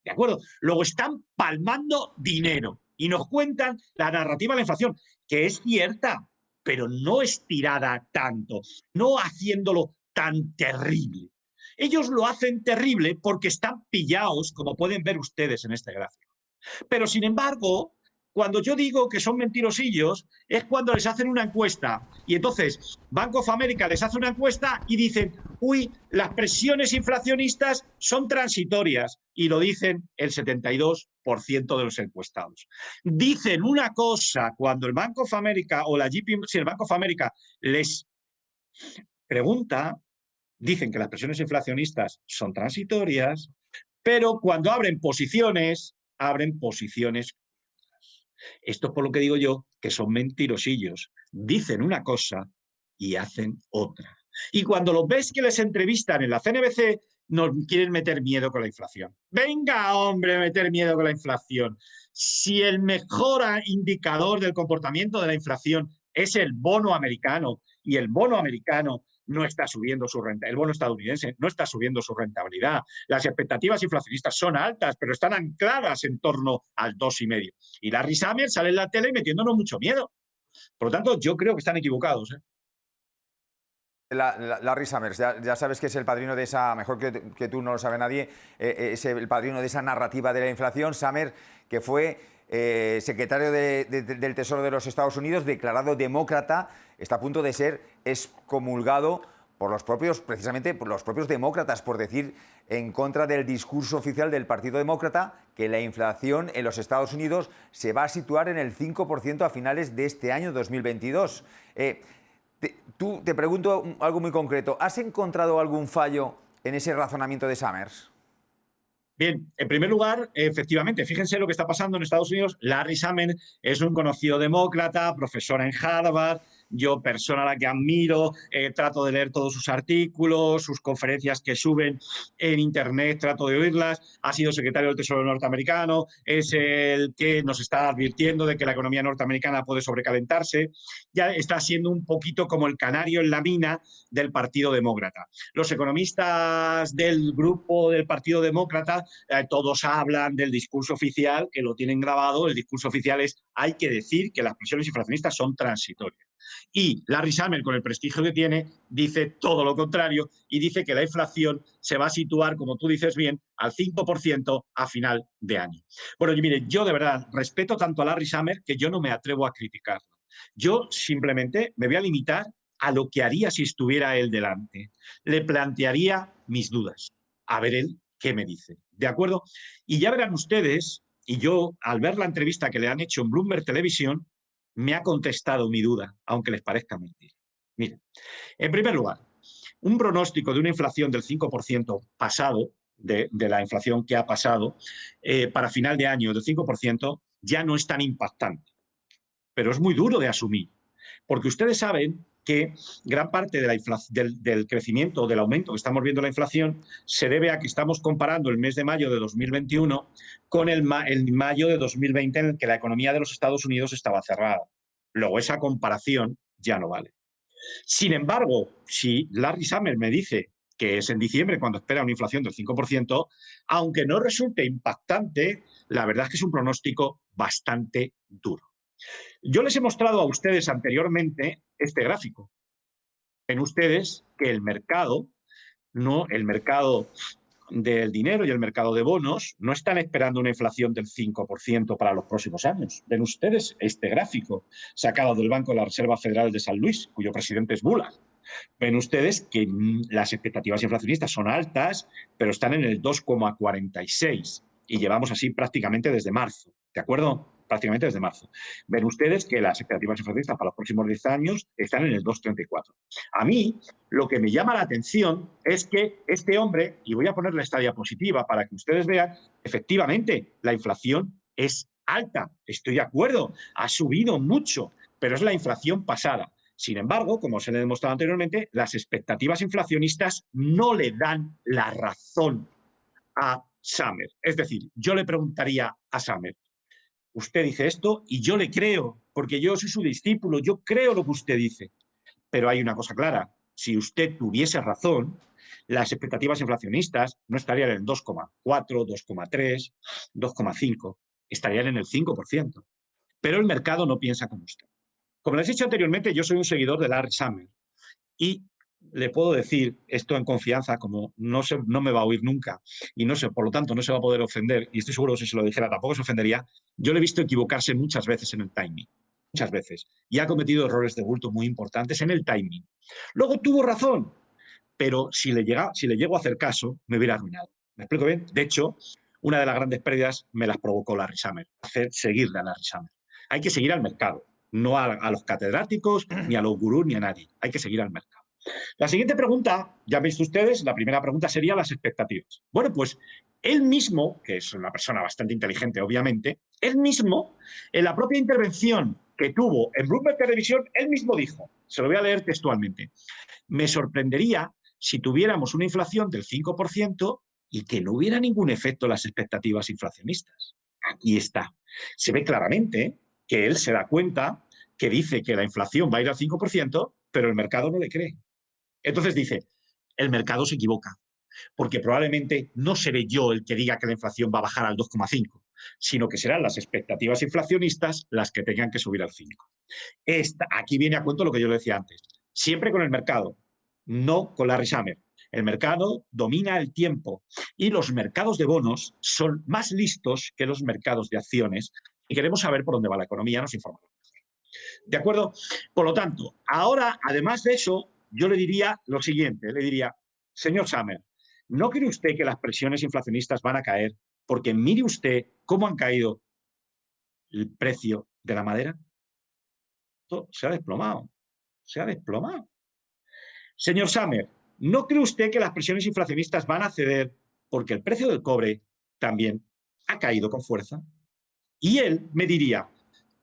¿De acuerdo? Luego están palmando dinero y nos cuentan la narrativa de la inflación, que es cierta, pero no estirada tanto, no haciéndolo tan terrible. Ellos lo hacen terrible porque están pillados, como pueden ver ustedes en este gráfico. Pero, sin embargo, cuando yo digo que son mentirosillos, es cuando les hacen una encuesta. Y entonces, Bank of America les hace una encuesta y dicen, uy, las presiones inflacionistas son transitorias. Y lo dicen el 72% de los encuestados. Dicen una cosa cuando el Bank of America o la JP, si el Bank of America les pregunta, dicen que las presiones inflacionistas son transitorias, pero cuando abren posiciones. Esto es por lo que digo yo que son mentirosillos. Dicen una cosa y hacen otra. Y cuando los ves que les entrevistan en la CNBC, nos quieren meter miedo con la inflación. Venga, hombre, meter miedo con la inflación. Si el mejor indicador del comportamiento de la inflación es el bono americano, y el bono americano no está subiendo su rentabilidad, el bono estadounidense no está subiendo su rentabilidad. Las expectativas inflacionistas son altas, pero están ancladas en torno al 2,5. Y Larry Summers sale en la tele metiéndonos mucho miedo. Por lo tanto, yo creo que están equivocados, ¿eh? Larry Summers, ya sabes que es el padrino de esa, mejor que tú no lo sabe nadie, es el padrino de esa narrativa de la inflación. Summers, que fue secretario del Tesoro de los Estados Unidos, declarado demócrata, está a punto de ser excomulgado por los propios, precisamente por los propios demócratas, por decir en contra del discurso oficial del Partido Demócrata que la inflación en los Estados Unidos se va a situar en el 5% a finales de este año 2022. Te pregunto algo muy concreto. ¿Has encontrado algún fallo en ese razonamiento de Summers? Bien, en primer lugar, efectivamente, fíjense lo que está pasando en Estados Unidos. Larry Summers es un conocido demócrata, profesor en Harvard, yo persona a la que admiro, trato de leer todos sus artículos, sus conferencias que suben en Internet, trato de oírlas, ha sido secretario del Tesoro norteamericano, es el que nos está advirtiendo de que la economía norteamericana puede sobrecalentarse, ya está siendo un poquito como el canario en la mina del Partido Demócrata. Los economistas del grupo del Partido Demócrata, todos hablan del discurso oficial, que lo tienen grabado. El discurso oficial es: hay que decir que las presiones inflacionistas son transitorias. Y Larry Summers, con el prestigio que tiene, dice todo lo contrario y dice que la inflación se va a situar, como tú dices bien, al 5% a final de año. Bueno, y mire, yo de verdad respeto tanto a Larry Summers que yo no me atrevo a criticarlo. Yo simplemente me voy a limitar a lo que haría si estuviera él delante. Le plantearía mis dudas, a ver él qué me dice. ¿De acuerdo? Y ya verán ustedes, y yo al ver la entrevista que le han hecho en Bloomberg Televisión, me ha contestado mi duda, aunque les parezca mentira. Miren, en primer lugar, un pronóstico de una inflación del 5% pasado, de la inflación que ha pasado, para final de año del 5%, ya no es tan impactante. Pero es muy duro de asumir, porque ustedes saben que gran parte de del crecimiento, del aumento que estamos viendo en la inflación, se debe a que estamos comparando el mes de mayo de 2021 con el mayo de 2020, en el que la economía de los Estados Unidos estaba cerrada. Luego, esa comparación ya no vale. Sin embargo, si Larry Summers me dice que es en diciembre cuando espera una inflación del 5%, aunque no resulte impactante, la verdad es que es un pronóstico bastante duro. Yo les he mostrado a ustedes anteriormente este gráfico. Ven ustedes que el mercado del dinero y el mercado de bonos no están esperando una inflación del 5% para los próximos años. Ven ustedes este gráfico sacado del Banco de la Reserva Federal de San Luis, cuyo presidente es Bullard. Ven ustedes que las expectativas inflacionistas son altas, pero están en el 2,46 y llevamos así prácticamente desde marzo. ¿De acuerdo? Prácticamente desde marzo. Ven ustedes que las expectativas inflacionistas para los próximos 10 años están en el 2,34. A mí, lo que me llama la atención es que este hombre, y voy a ponerle esta diapositiva para que ustedes vean, efectivamente, la inflación es alta. Estoy de acuerdo, ha subido mucho, pero es la inflación pasada. Sin embargo, como se le ha demostrado anteriormente, las expectativas inflacionistas no le dan la razón a Summers. Es decir, yo le preguntaría a Summers: usted dice esto y yo le creo, porque yo soy su discípulo, yo creo lo que usted dice. Pero hay una cosa clara: si usted tuviese razón, las expectativas inflacionistas no estarían en el 2,4, 2,3, 2,5, estarían en el 5%. Pero el mercado no piensa como usted. Como les he dicho anteriormente, yo soy un seguidor de Larry Summers y le puedo decir esto en confianza, como no me va a oír nunca y por lo tanto no se va a poder ofender, y estoy seguro que si se lo dijera tampoco se ofendería. Yo le he visto equivocarse muchas veces en el timing, muchas veces, y ha cometido errores de bulto muy importantes en el timing. Luego tuvo razón, pero si le llego a hacer caso, me hubiera arruinado. ¿Me explico bien? De hecho, una de las grandes pérdidas me las provocó Larry Summers, seguirle a Larry Summers. Hay que seguir al mercado, no a los catedráticos, ni a los gurús, ni a nadie. Hay que seguir al mercado. La siguiente pregunta, ya han visto ustedes, la primera pregunta sería las expectativas. Bueno, pues él mismo, que es una persona bastante inteligente, obviamente, él mismo, en la propia intervención que tuvo en Bloomberg Televisión, él mismo dijo, se lo voy a leer textualmente: me sorprendería si tuviéramos una inflación del 5% y que no hubiera ningún efecto en las expectativas inflacionistas. Aquí está. Se ve claramente que él se da cuenta que dice que la inflación va a ir al 5%, pero el mercado no le cree. Entonces dice, el mercado se equivoca, porque probablemente no seré yo el que diga que la inflación va a bajar al 2,5, sino que serán las expectativas inflacionistas las que tengan que subir al 5. Aquí viene a cuento lo que yo le decía antes. Siempre con el mercado, no con Larry Summers. El mercado domina el tiempo y los mercados de bonos son más listos que los mercados de acciones y queremos saber por dónde va la economía, nos informamos. ¿De acuerdo? Por lo tanto, ahora, además de eso, yo le diría lo siguiente, le diría, señor Summers, ¿no cree usted que las presiones inflacionistas van a caer? Porque mire usted cómo han caído el precio de la madera. Esto se ha desplomado, se ha desplomado. Señor Summers, ¿no cree usted que las presiones inflacionistas van a ceder porque el precio del cobre también ha caído con fuerza? Y él me diría,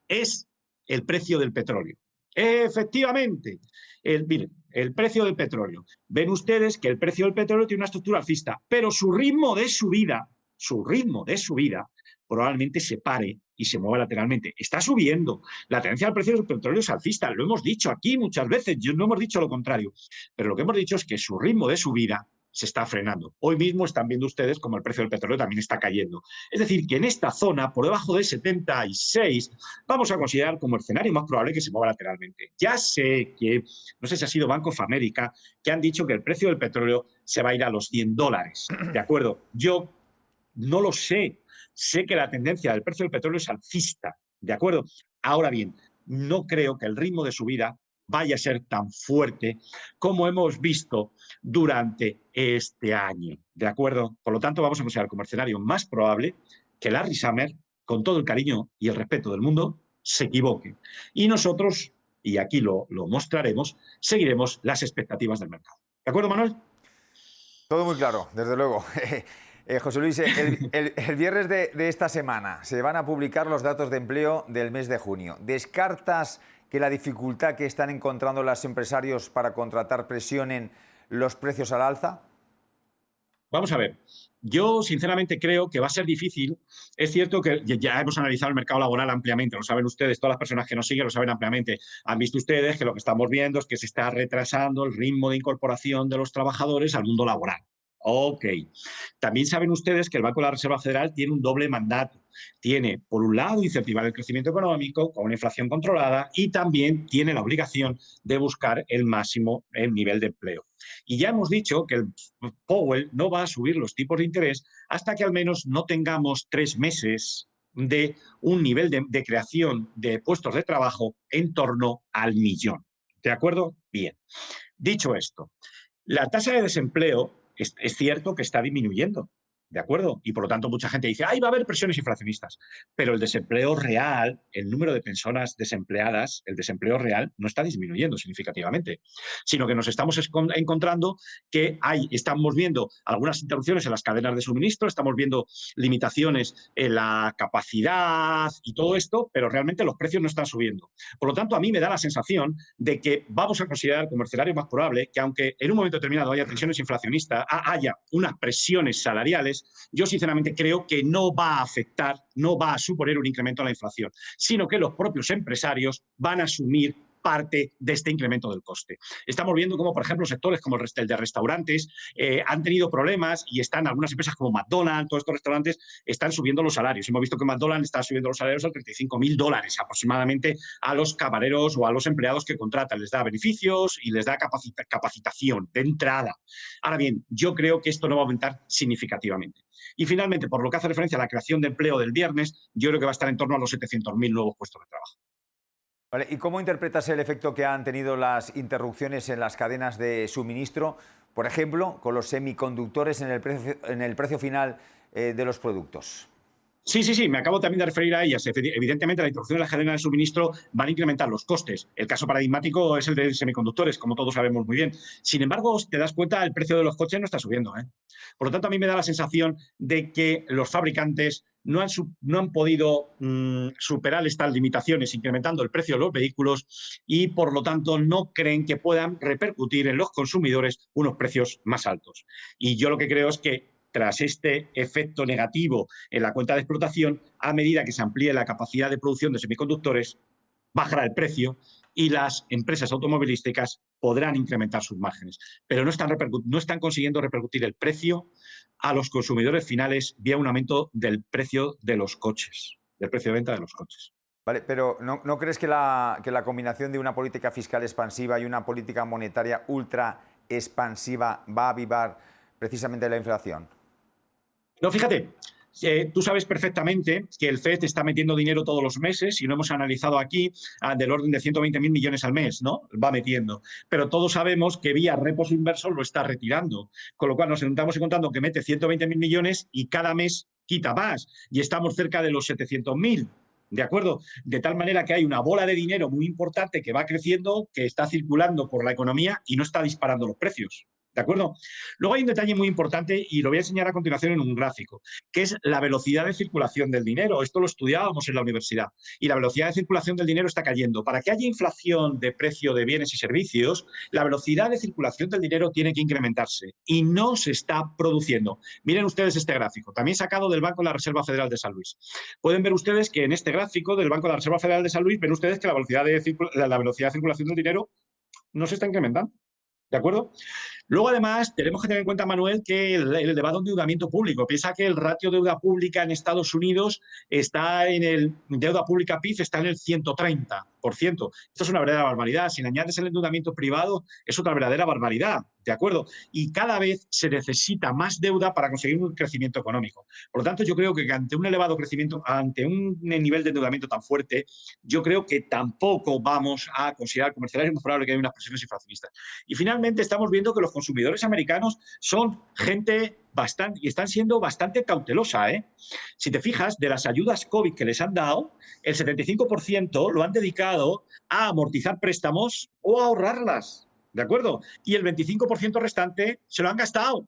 es el precio del petróleo. Efectivamente. Miren, el precio del petróleo. Ven ustedes que el precio del petróleo tiene una estructura alcista, pero su ritmo de subida probablemente se pare y se mueva lateralmente. Está subiendo. La tendencia del precio del petróleo es alcista. Lo hemos dicho aquí muchas veces. No hemos dicho lo contrario. Pero lo que hemos dicho es que su ritmo de subida se está frenando. Hoy mismo están viendo ustedes como el precio del petróleo también está cayendo. Es decir, que en esta zona, por debajo de 76, vamos a considerar como el escenario más probable que se mueva lateralmente. Ya sé que, no sé si ha sido Bank of America, que han dicho que el precio del petróleo se va a ir a los $100. ¿De acuerdo? Yo no lo sé. Sé que la tendencia del precio del petróleo es alcista. ¿De acuerdo? Ahora bien, no creo que el ritmo de subida vaya a ser tan fuerte como hemos visto durante este año. ¿De acuerdo? Por lo tanto, vamos a considerar como escenario más probable que Larry Summers, con todo el cariño y el respeto del mundo, se equivoque. Y nosotros, y aquí lo mostraremos, seguiremos las expectativas del mercado. ¿De acuerdo, Manuel? Todo muy claro, desde luego. José Luis, el viernes de esta semana se van a publicar los datos de empleo del mes de junio. ¿Descartas que la dificultad que están encontrando los empresarios para contratar presionen los precios al alza? Vamos a ver. Yo, sinceramente, creo que va a ser difícil. Es cierto que ya hemos analizado el mercado laboral ampliamente, lo saben ustedes, todas las personas que nos siguen lo saben ampliamente. Han visto ustedes que lo que estamos viendo es que se está retrasando el ritmo de incorporación de los trabajadores al mundo laboral. Ok. También saben ustedes que el Banco de la Reserva Federal tiene un doble mandato. Tiene, por un lado, incentivar el crecimiento económico con una inflación controlada y también tiene la obligación de buscar el máximo nivel de empleo. Y ya hemos dicho que el Powell no va a subir los tipos de interés hasta que al menos no tengamos 3 meses de un nivel de creación de puestos de trabajo en torno al 1.000.000. ¿De acuerdo? Bien. Dicho esto, la tasa de desempleo es cierto que está disminuyendo, ¿de acuerdo? Y por lo tanto mucha gente dice, ¡ay, va a haber presiones inflacionistas! Pero el desempleo real, el número de personas desempleadas, el desempleo real no está disminuyendo significativamente, sino que nos estamos encontrando que estamos viendo algunas interrupciones en las cadenas de suministro, estamos viendo limitaciones en la capacidad y todo esto, pero realmente los precios no están subiendo. Por lo tanto, a mí me da la sensación de que vamos a considerar como escenario más probable que aunque en un momento determinado haya tensiones inflacionistas, haya unas presiones salariales, yo sinceramente creo que no va a afectar, no va a suponer un incremento en la inflación, sino que los propios empresarios van a asumir parte de este incremento del coste. Estamos viendo cómo, por ejemplo, sectores como el de restaurantes han tenido problemas y están algunas empresas como McDonald's, todos estos restaurantes están subiendo los salarios. Hemos visto que McDonald's está subiendo los salarios a $35.000 aproximadamente a los camareros o a los empleados que contratan. Les da beneficios y les da capacitación de entrada. Ahora bien, yo creo que esto no va a aumentar significativamente. Y finalmente, por lo que hace referencia a la creación de empleo del viernes, yo creo que va a estar en torno a los 700.000 nuevos puestos de trabajo. Vale, ¿y cómo interpretas el efecto que han tenido las interrupciones en las cadenas de suministro, por ejemplo, con los semiconductores en el precio final de los productos? Sí, me acabo también de referir a ellas. Evidentemente, la introducción de la cadena de suministro van a incrementar los costes. El caso paradigmático es el de semiconductores, como todos sabemos muy bien. Sin embargo, te das cuenta, el precio de los coches no está subiendo, ¿eh? Por lo tanto, a mí me da la sensación de que los fabricantes no han podido superar estas limitaciones incrementando el precio de los vehículos y, por lo tanto, no creen que puedan repercutir en los consumidores unos precios más altos. Y yo lo que creo es que tras este efecto negativo en la cuenta de explotación, a medida que se amplíe la capacidad de producción de semiconductores, bajará el precio y las empresas automovilísticas podrán incrementar sus márgenes. Pero no están consiguiendo repercutir el precio a los consumidores finales vía un aumento del precio de los coches, del precio de venta de los coches. Vale, pero ¿no crees que la combinación de una política fiscal expansiva y una política monetaria ultra expansiva va a avivar precisamente la inflación? No, fíjate, tú sabes perfectamente que el FED está metiendo dinero todos los meses y lo hemos analizado aquí del orden de 120.000 millones al mes, ¿no? Va metiendo. Pero todos sabemos que vía repos inversos lo está retirando. Con lo cual nos estamos encontrando que mete 120.000 millones y cada mes quita más. Y estamos cerca de los 700.000. ¿De acuerdo? De tal manera que hay una bola de dinero muy importante que va creciendo, que está circulando por la economía y no está disparando los precios. ¿De acuerdo? Luego hay un detalle muy importante y lo voy a enseñar a continuación en un gráfico, que es la velocidad de circulación del dinero. Esto lo estudiábamos en la universidad. Y la velocidad de circulación del dinero está cayendo. Para que haya inflación de precio de bienes y servicios, la velocidad de circulación del dinero tiene que incrementarse y no se está produciendo. Miren ustedes este gráfico, también sacado del Banco de la Reserva Federal de San Luis. Pueden ver ustedes que en este gráfico del Banco de la Reserva Federal de San Luis, ven ustedes que la velocidad de circulación del dinero no se está incrementando. ¿De acuerdo? Luego, además, tenemos que tener en cuenta, Manuel, que el elevado endeudamiento público. Piensa que el ratio deuda pública en Estados Unidos está en el deuda pública PIB está en el 130%. Esto es una verdadera barbaridad. Si le añades el endeudamiento privado, es otra verdadera barbaridad. ¿De acuerdo? Y cada vez se necesita más deuda para conseguir un crecimiento económico. Por lo tanto, yo creo que ante un elevado crecimiento, ante un nivel de endeudamiento tan fuerte, yo creo que tampoco vamos a considerar comerciales, es muy probable que haya unas presiones inflacionistas. Y finalmente estamos viendo que los consumidores americanos son gente bastante, y están siendo bastante cautelosa, ¿eh? Si te fijas, de las ayudas COVID que les han dado, el 75% lo han dedicado a amortizar préstamos o a ahorrarlas. ¿De acuerdo? Y el 25% restante se lo han gastado,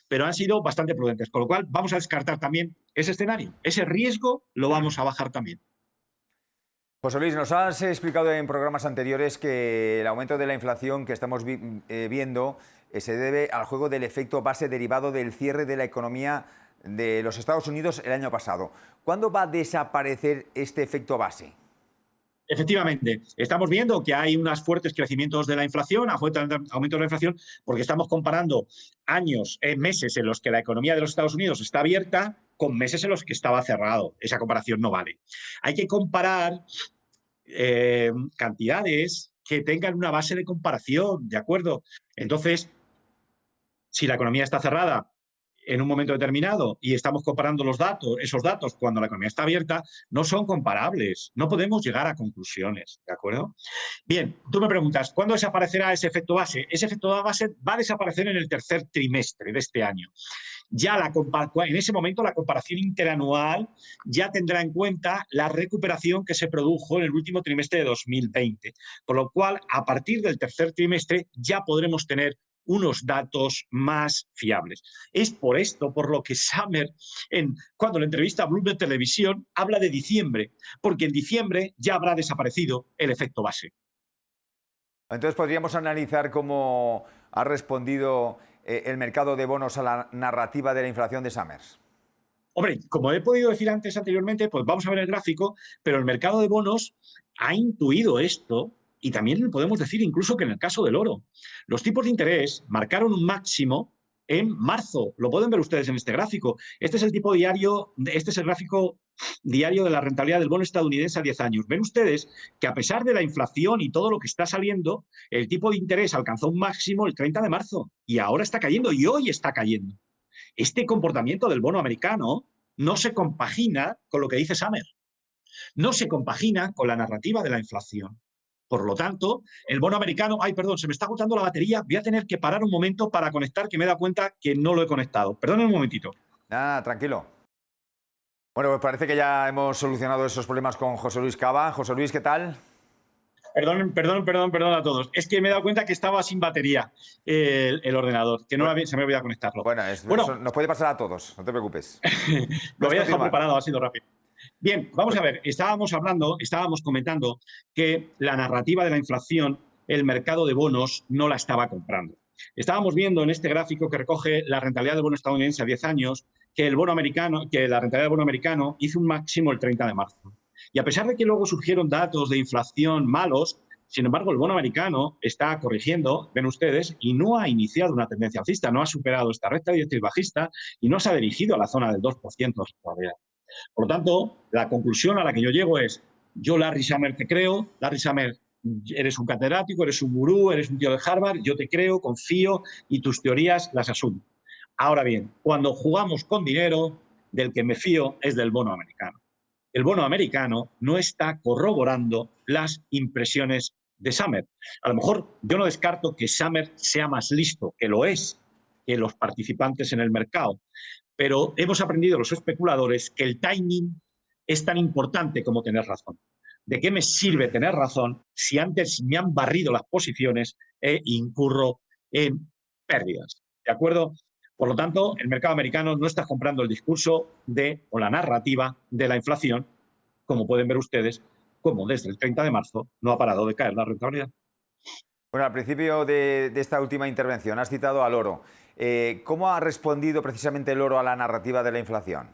pero han sido bastante prudentes. Con lo cual, vamos a descartar también ese escenario. Ese riesgo lo vamos a bajar también. José Luis, nos has explicado en programas anteriores que el aumento de la inflación que estamos viendo se debe al juego del efecto base derivado del cierre de la economía de los Estados Unidos el año pasado. ¿Cuándo va a desaparecer este efecto base? Efectivamente, estamos viendo que hay unos fuertes crecimientos de la inflación, aumento de la inflación, porque estamos comparando años, meses en los que la economía de los Estados Unidos está abierta con meses en los que estaba cerrado. Esa comparación no vale. Hay que comparar cantidades que tengan una base de comparación, ¿de acuerdo? Entonces, si la economía está cerrada en un momento determinado y estamos comparando esos datos cuando la economía está abierta, no son comparables. No podemos llegar a conclusiones, ¿de acuerdo? Bien, tú me preguntas, ¿cuándo desaparecerá ese efecto base? Ese efecto base va a desaparecer en el tercer trimestre de este año. Ya en ese momento la comparación interanual ya tendrá en cuenta la recuperación que se produjo en el último trimestre de 2020. Por lo cual, a partir del tercer trimestre ya podremos tener unos datos más fiables. Es por esto por lo que Summer, cuando la entrevista a Bloomberg Televisión, habla de diciembre, porque en diciembre ya habrá desaparecido el efecto base. Entonces podríamos analizar cómo ha respondido el mercado de bonos a la narrativa de la inflación de Summers. Hombre, como he podido decir anteriormente, pues vamos a ver el gráfico, pero el mercado de bonos ha intuido esto. Y también podemos decir incluso que en el caso del oro, los tipos de interés marcaron un máximo en marzo. Lo pueden ver ustedes en este gráfico. Este es el tipo diario, este es el gráfico diario de la rentabilidad del bono estadounidense a 10 años. Ven ustedes que a pesar de la inflación y todo lo que está saliendo, el tipo de interés alcanzó un máximo el 30 de marzo y ahora está cayendo y hoy está cayendo. Este comportamiento del bono americano no se compagina con lo que dice Summer. No se compagina con la narrativa de la inflación. Por lo tanto, el bono americano... Ay, perdón, se me está agotando la batería. Voy a tener que parar un momento para conectar, que me he dado cuenta que no lo he conectado. Perdón un momentito. Nada, tranquilo. Bueno, pues parece que ya hemos solucionado esos problemas con José Luis Cava. José Luis, ¿qué tal? Perdón a todos. Es que me he dado cuenta que estaba sin batería el ordenador, que no se me olvidado conectarlo. Bueno, eso nos puede pasar a todos, no te preocupes. Lo había dejado preparado, ha sido rápido. Bien, vamos a ver, estábamos comentando que la narrativa de la inflación, el mercado de bonos no la estaba comprando. Estábamos viendo en este gráfico que recoge la rentabilidad del bono estadounidense a 10 años, que la rentabilidad del bono americano hizo un máximo el 30 de marzo. Y a pesar de que luego surgieron datos de inflación malos, sin embargo, el bono americano está corrigiendo, ven ustedes, y no ha iniciado una tendencia alcista, no ha superado esta recta directriz bajista y no se ha dirigido a la zona del 2% todavía. Por lo tanto, la conclusión a la que yo llego es, yo Larry Summers te creo, Larry Summers eres un catedrático, eres un gurú, eres un tío de Harvard, yo te creo, confío y tus teorías las asumo. Ahora bien, cuando jugamos con dinero, del que me fío es del bono americano. El bono americano no está corroborando las impresiones de Summers. A lo mejor yo no descarto que Summers sea más listo, que lo es, que los participantes en el mercado. Pero hemos aprendido los especuladores que el timing es tan importante como tener razón. ¿De qué me sirve tener razón si antes me han barrido las posiciones e incurro en pérdidas. ¿De acuerdo? Por lo tanto, el mercado americano no está comprando el discurso o la narrativa de la inflación, como pueden ver ustedes, como desde el 30 de marzo no ha parado de caer la rentabilidad. Bueno, al principio de esta última intervención has citado al oro. ¿Cómo ha respondido precisamente el oro a la narrativa de la inflación?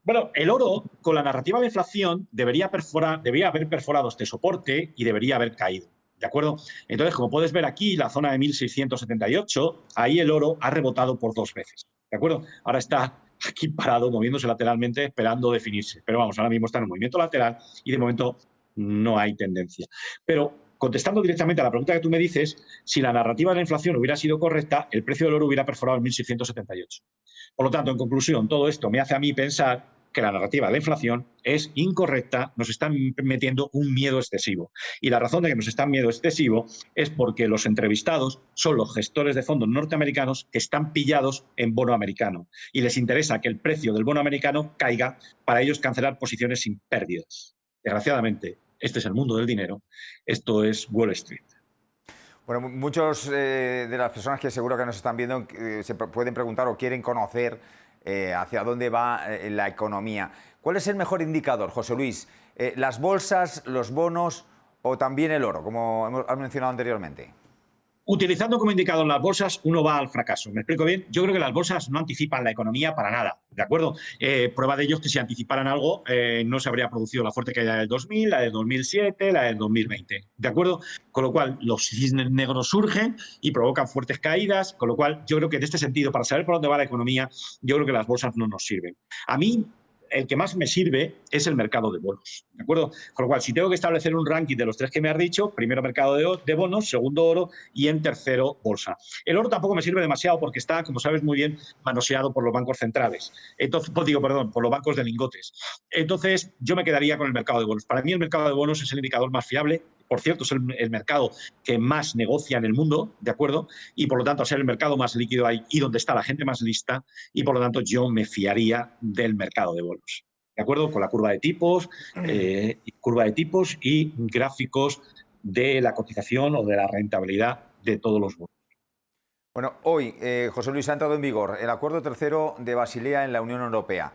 Bueno, el oro, con la narrativa de inflación, debería haber perforado este soporte y debería haber caído. ¿De acuerdo? Entonces, como puedes ver aquí, la zona de 1678, ahí el oro ha rebotado por 2 veces. ¿De acuerdo? Ahora está aquí parado, moviéndose lateralmente, esperando definirse. Pero vamos, ahora mismo está en un movimiento lateral y de momento no hay tendencia. Pero contestando directamente a la pregunta que tú me dices, si la narrativa de la inflación hubiera sido correcta, el precio del oro hubiera perforado en 1678. Por lo tanto, en conclusión, todo esto me hace a mí pensar que la narrativa de la inflación es incorrecta, nos están metiendo un miedo excesivo. Y la razón de que nos están miedo excesivo es porque los entrevistados son los gestores de fondos norteamericanos que están pillados en bono americano y les interesa que el precio del bono americano caiga para ellos cancelar posiciones sin pérdidas. Desgraciadamente, este es el mundo del dinero, esto es Wall Street. Bueno, muchos de las personas que seguro que nos están viendo se pueden preguntar o quieren conocer hacia dónde va la economía. ¿Cuál es el mejor indicador, José Luis? ¿Las bolsas, los bonos o también el oro, como has mencionado anteriormente? Utilizando como indicador las bolsas, uno va al fracaso. ¿Me explico bien? Yo creo que las bolsas no anticipan la economía para nada, ¿de acuerdo? Prueba de ello es que si anticiparan algo, no se habría producido la fuerte caída del 2000, la del 2007, la del 2020, ¿de acuerdo? Con lo cual, los cisnes negros surgen y provocan fuertes caídas, con lo cual yo creo que en este sentido, para saber por dónde va la economía, yo creo que las bolsas no nos sirven. A mí, el que más me sirve es el mercado de bonos, ¿de acuerdo? Con lo cual, si tengo que establecer un ranking de los 3 que me has dicho, primero mercado de bonos, segundo oro y en tercero bolsa. El oro tampoco me sirve demasiado porque está, como sabes muy bien, manoseado por los bancos centrales. Entonces, por los bancos de lingotes. Entonces, yo me quedaría con el mercado de bonos. Para mí el mercado de bonos es el indicador más fiable. Por cierto, es el mercado que más negocia en el mundo, ¿de acuerdo? Y por lo tanto, al ser el mercado más líquido ahí y donde está la gente más lista, y por lo tanto yo me fiaría del mercado de bonos. ¿De acuerdo? Con la curva de tipos y gráficos de la cotización o de la rentabilidad de todos los bonos. Bueno, hoy, José Luis, ha entrado en vigor el Acuerdo Tercero de Basilea en la Unión Europea.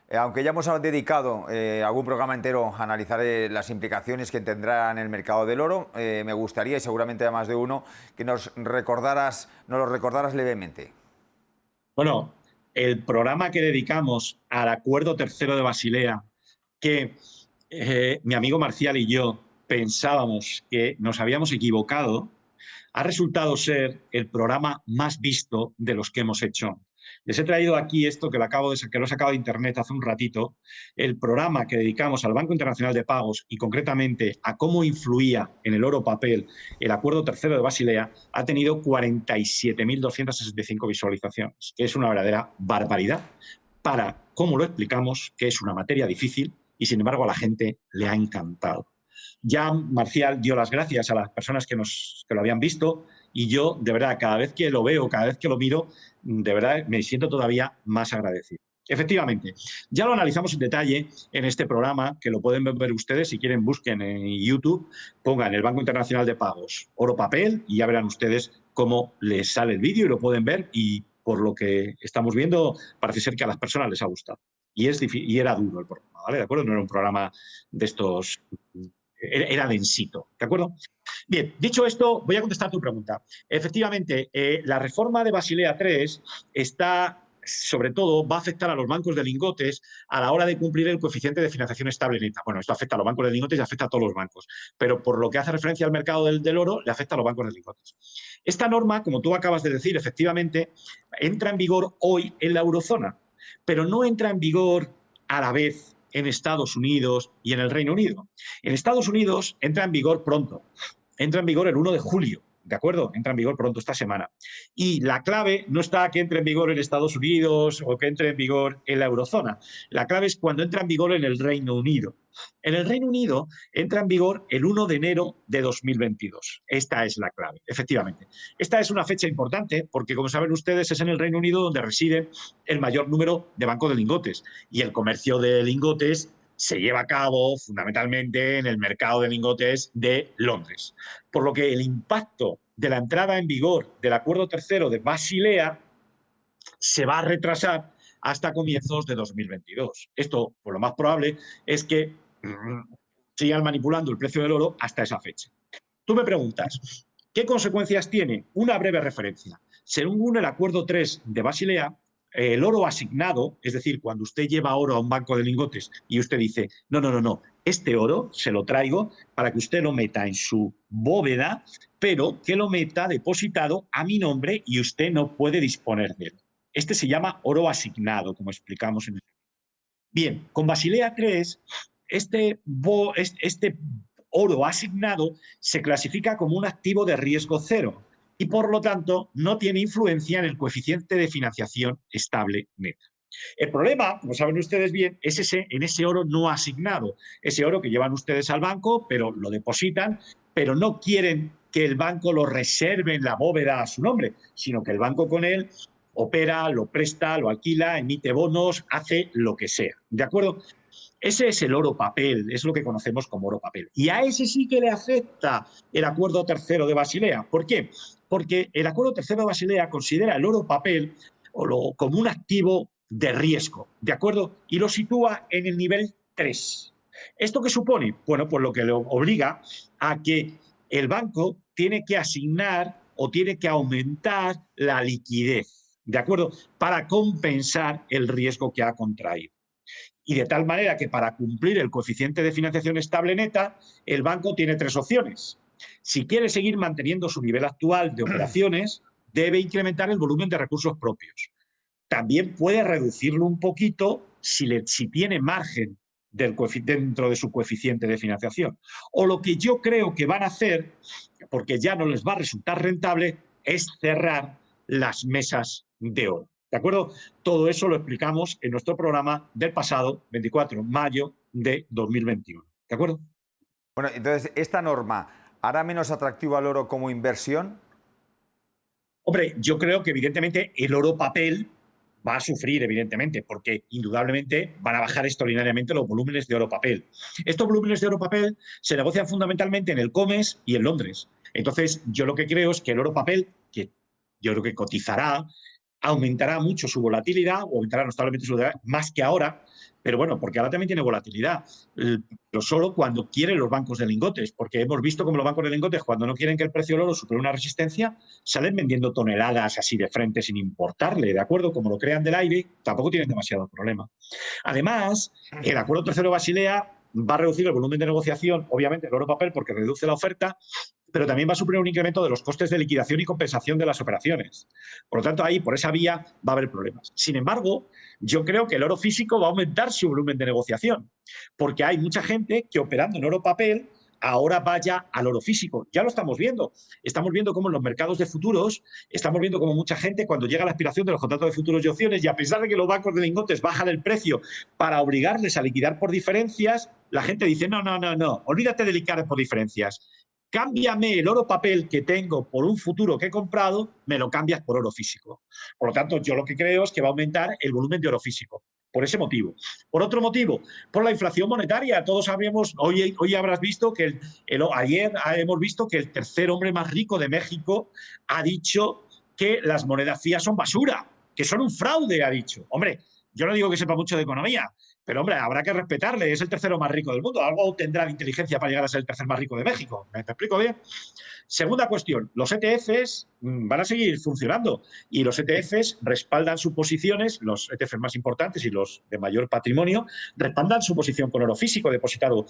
Aunque ya hemos dedicado algún programa entero a analizar las implicaciones que tendrá en el mercado del oro, me gustaría, y seguramente a más de uno, que nos lo recordaras levemente. Bueno, el programa que dedicamos al Acuerdo Tercero de Basilea, que mi amigo Marcial y yo pensábamos que nos habíamos equivocado, ha resultado ser el programa más visto de los que hemos hecho. Les he traído aquí esto que lo he sacado de internet hace un ratito, el programa que dedicamos al Banco Internacional de Pagos y concretamente a cómo influía en el oro papel el Acuerdo Tercero de Basilea, ha tenido 47.265 visualizaciones, que es una verdadera barbaridad para cómo lo explicamos, que es una materia difícil y sin embargo a la gente le ha encantado. Ya Marcial dio las gracias a las personas que lo habían visto y yo, de verdad, cada vez que lo veo, cada vez que lo miro, de verdad me siento todavía más agradecido. Efectivamente, ya lo analizamos en detalle en este programa, que lo pueden ver ustedes, si quieren busquen en YouTube, pongan el Banco Internacional de Pagos, oro papel, y ya verán ustedes cómo les sale el vídeo y lo pueden ver, y por lo que estamos viendo, parece ser que a las personas les ha gustado. Y era duro el programa, ¿vale? ¿De acuerdo? No era un programa de estos, era densito, ¿de acuerdo? Bien, dicho esto, voy a contestar tu pregunta. Efectivamente, la reforma de Basilea III sobre todo, va a afectar a los bancos de lingotes a la hora de cumplir el coeficiente de financiación estable neta. Bueno, esto afecta a los bancos de lingotes y afecta a todos los bancos, pero por lo que hace referencia al mercado del oro, le afecta a los bancos de lingotes. Esta norma, como tú acabas de decir, efectivamente, entra en vigor hoy en la eurozona, pero no entra en vigor a la vez en Estados Unidos y en el Reino Unido. En Estados Unidos entra en vigor pronto. Entra en vigor el 1 de julio, ¿de acuerdo? Entra en vigor pronto esta semana. Y la clave no está que entre en vigor en Estados Unidos o que entre en vigor en la eurozona. La clave es cuando entra en vigor en el Reino Unido. En el Reino Unido entra en vigor el 1 de enero de 2022. Esta es la clave, efectivamente. Esta es una fecha importante porque, como saben ustedes, es en el Reino Unido donde reside el mayor número de bancos de lingotes. Y el comercio de lingotes se lleva a cabo fundamentalmente en el mercado de lingotes de Londres. Por lo que el impacto de la entrada en vigor del acuerdo tercero de Basilea se va a retrasar hasta comienzos de 2022. Esto, por lo más probable, es que sigan manipulando el precio del oro hasta esa fecha. Tú me preguntas, ¿qué consecuencias tiene? Una breve referencia. Según el acuerdo 3 de Basilea, el oro asignado, es decir, cuando usted lleva oro a un banco de lingotes y usted dice, no, este oro se lo traigo para que usted lo meta en su bóveda, pero que lo meta depositado a mi nombre y usted no puede disponer de él. Este se llama oro asignado, como explicamos en el... Bien, con Basilea 3, este oro asignado se clasifica como un activo de riesgo cero y, por lo tanto, no tiene influencia en el coeficiente de financiación estable neta. El problema, como saben ustedes bien, es en ese oro no asignado, ese oro que llevan ustedes al banco, pero lo depositan, pero no quieren que el banco lo reserve en la bóveda a su nombre, sino que el banco con él opera, lo presta, lo alquila, emite bonos, hace lo que sea. ¿De acuerdo? Ese es el oro papel, es lo que conocemos como oro papel. Y a ese sí que le afecta el acuerdo tercero de Basilea. ¿Por qué? Porque el acuerdo tercero de Basilea considera el oro papel como un activo de riesgo, ¿de acuerdo? Y lo sitúa en el nivel 3. ¿Esto qué supone? Bueno, pues lo que le obliga a que el banco tiene que asignar o tiene que aumentar la liquidez, ¿de acuerdo? Para compensar el riesgo que ha contraído. Y de tal manera que para cumplir el coeficiente de financiación estable neta, el banco tiene tres opciones. Si quiere seguir manteniendo su nivel actual de operaciones, debe incrementar el volumen de recursos propios. También puede reducirlo un poquito si tiene margen dentro de su coeficiente de financiación. O lo que yo creo que van a hacer, porque ya no les va a resultar rentable, es cerrar las mesas de oro. ¿De acuerdo? Todo eso lo explicamos en nuestro programa del pasado 24 de mayo de 2021. ¿De acuerdo? Bueno, entonces, ¿esta norma hará menos atractivo al oro como inversión? Hombre, yo creo que evidentemente el oro papel va a sufrir, evidentemente, porque indudablemente van a bajar extraordinariamente los volúmenes de oro papel. Estos volúmenes de oro papel se negocian fundamentalmente en el COMEX y en Londres. Entonces, yo lo que creo es que el oro papel, que yo creo que cotizará, aumentará mucho su volatilidad, o aumentará notablemente su volatilidad, más que ahora, pero bueno, porque ahora también tiene volatilidad, pero solo cuando quieren los bancos de lingotes, porque hemos visto como los bancos de lingotes, cuando no quieren que el precio del oro supere una resistencia, salen vendiendo toneladas así de frente sin importarle, ¿de acuerdo? Como lo crean del aire, tampoco tienen demasiado problema. Además, el acuerdo tercero de Basilea va a reducir el volumen de negociación, obviamente el oro papel, porque reduce la oferta, pero también va a suponer un incremento de los costes de liquidación y compensación de las operaciones. Por lo tanto, ahí, por esa vía, va a haber problemas. Sin embargo, yo creo que el oro físico va a aumentar su volumen de negociación, porque hay mucha gente que operando en oro papel ahora vaya al oro físico. Ya lo estamos viendo. Estamos viendo cómo en los mercados de futuros, estamos viendo cómo mucha gente, cuando llega la expiración de los contratos de futuros y opciones, y a pesar de que los bancos de lingotes bajan el precio para obligarles a liquidar por diferencias, la gente dice, no, olvídate de liquidar por diferencias. Cámbiame el oro papel que tengo por un futuro que he comprado, me lo cambias por oro físico. Por lo tanto, yo lo que creo es que va a aumentar el volumen de oro físico. Por ese motivo. Por otro motivo, por la inflación monetaria. Todos sabemos, hoy habrás visto que ayer hemos visto que el tercer hombre más rico de México ha dicho que las monedas fías son basura, que son un fraude, ha dicho. Hombre, yo no digo que sepa mucho de economía, pero hombre, habrá que respetarle, es el tercero más rico del mundo. Algo tendrá de inteligencia para llegar a ser el tercer más rico de México. ¿Me explico bien? Segunda cuestión, los ETFs van a seguir funcionando y los ETFs respaldan sus posiciones, los ETFs más importantes y los de mayor patrimonio, respaldan su posición con oro físico depositado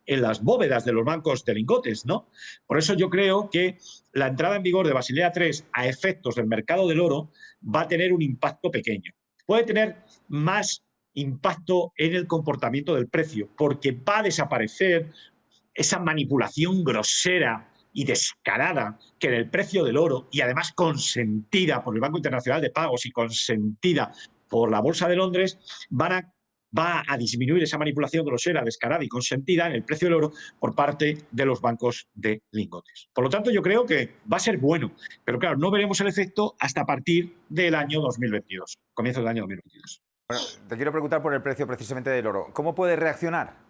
en las bóvedas de los bancos de lingotes, ¿no? Por eso yo creo que la entrada en vigor de Basilea III a efectos del mercado del oro va a tener un impacto pequeño. Puede tener más impacto en el comportamiento del precio, porque va a desaparecer esa manipulación grosera y descarada que en el precio del oro, y además consentida por el Banco Internacional de Pagos y consentida por la Bolsa de Londres, va a disminuir esa manipulación grosera, descarada y consentida en el precio del oro por parte de los bancos de lingotes. Por lo tanto, yo creo que va a ser bueno, pero claro, no veremos el efecto hasta a partir del año 2022, comienzo del año 2022. Bueno, te quiero preguntar por el precio precisamente del oro. ¿Cómo puede reaccionar?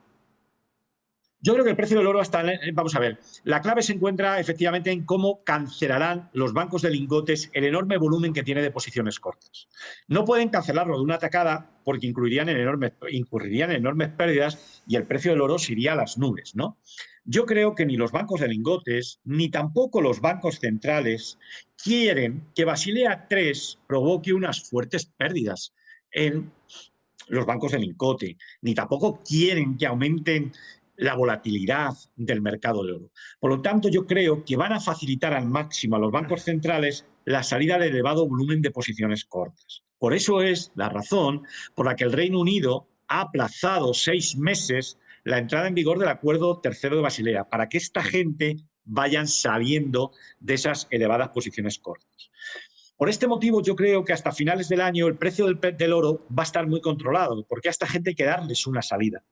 Yo creo que el precio del oro está, vamos a ver, la clave se encuentra efectivamente en cómo cancelarán los bancos de lingotes el enorme volumen que tiene de posiciones cortas. No pueden cancelarlo de una tacada porque incurrirían en enormes pérdidas y el precio del oro se iría a las nubes, ¿no? Yo creo que ni los bancos de lingotes ni tampoco los bancos centrales quieren que Basilea III provoque unas fuertes pérdidas en los bancos de lingote, ni tampoco quieren que aumenten la volatilidad del mercado de oro. Por lo tanto, yo creo que van a facilitar al máximo a los bancos centrales la salida de elevado volumen de posiciones cortas. Por eso es la razón por la que el Reino Unido ha aplazado 6 meses la entrada en vigor del acuerdo tercero de Basilea, para que esta gente vayan saliendo de esas elevadas posiciones cortas. Por este motivo, yo creo que hasta finales del año el precio del oro va a estar muy controlado, porque a esta gente hay que darles una salida.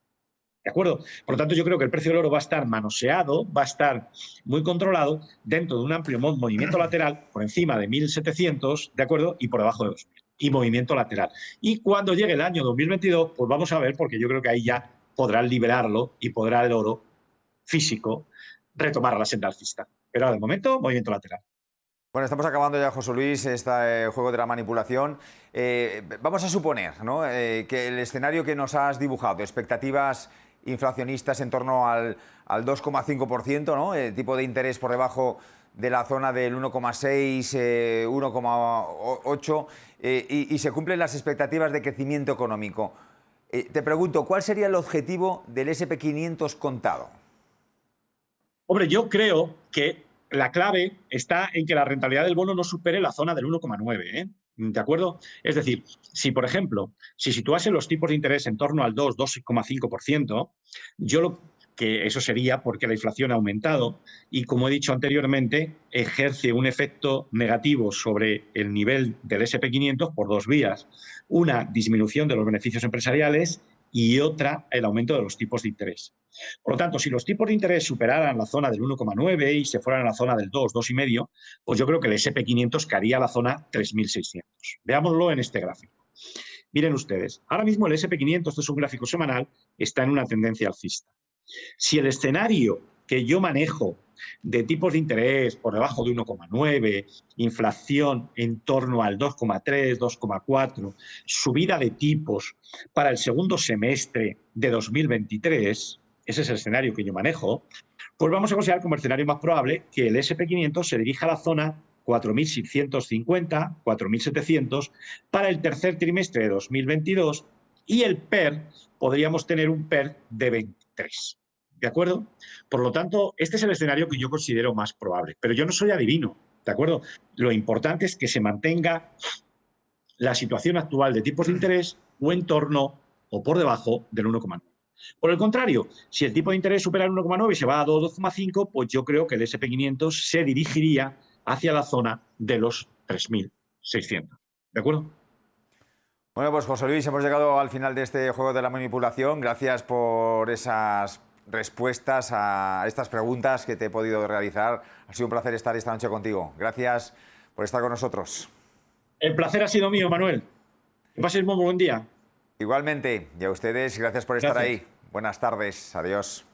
¿De acuerdo? Por lo tanto, yo creo que el precio del oro va a estar manoseado, va a estar muy controlado dentro de un amplio movimiento lateral por encima de 1.700, ¿de acuerdo? Y por debajo de 2.000. Y movimiento lateral. Y cuando llegue el año 2022, pues vamos a ver, porque yo creo que ahí ya podrán liberarlo y podrá el oro físico retomar la senda alcista. Pero de momento, movimiento lateral. Bueno, estamos acabando ya, José Luis, este juego de la manipulación. Vamos a suponer, ¿no?, que el escenario que nos has dibujado, expectativas inflacionistas en torno al 2,5%, ¿no?, tipo de interés por debajo de la zona del 1,6, 1,8, y se cumplen las expectativas de crecimiento económico. Te pregunto, ¿cuál sería el objetivo del S&P 500 contado? Hombre, yo creo que la clave está en que la rentabilidad del bono no supere la zona del 1,9, ¿eh? ¿De acuerdo? Es decir, si, por ejemplo, si situase los tipos de interés en torno al 2,5%, yo lo que eso sería porque la inflación ha aumentado y, como he dicho anteriormente, ejerce un efecto negativo sobre el nivel del S&P 500 por dos vías. Una, disminución de los beneficios empresariales, y otra, el aumento de los tipos de interés. Por lo tanto, si los tipos de interés superaran la zona del 1,9 y se fueran a la zona del 2, 2,5, pues yo creo que el S&P 500 caería a la zona 3.600. Veámoslo en este gráfico. Miren ustedes, ahora mismo el S&P 500, esto es un gráfico semanal, está en una tendencia alcista. Si el escenario que yo manejo de tipos de interés por debajo de 1,9, inflación en torno al 2,3, 2,4, subida de tipos para el segundo semestre de 2023, ese es el escenario que yo manejo, pues vamos a considerar como escenario más probable que el S&P 500 se dirija a la zona 4.650, 4.700 para el tercer trimestre de 2022 y el PER, podríamos tener un PER de 23. ¿De acuerdo? Por lo tanto, este es el escenario que yo considero más probable. Pero yo no soy adivino, ¿de acuerdo? Lo importante es que se mantenga la situación actual de tipos de interés o en torno o por debajo del 1,9. Por el contrario, si el tipo de interés supera el 1,9 y se va a 2, 2,5, pues yo creo que el S&P 500 se dirigiría hacia la zona de los 3.600. ¿De acuerdo? Bueno, pues José Luis, hemos llegado al final de este juego de la manipulación. Gracias por esas respuestas a estas preguntas que te he podido realizar. Ha sido un placer estar esta noche contigo. Gracias por estar con nosotros. El placer ha sido mío, Manuel. Que pases muy buen día. Igualmente, y a ustedes, gracias por estar ahí. Buenas tardes, adiós.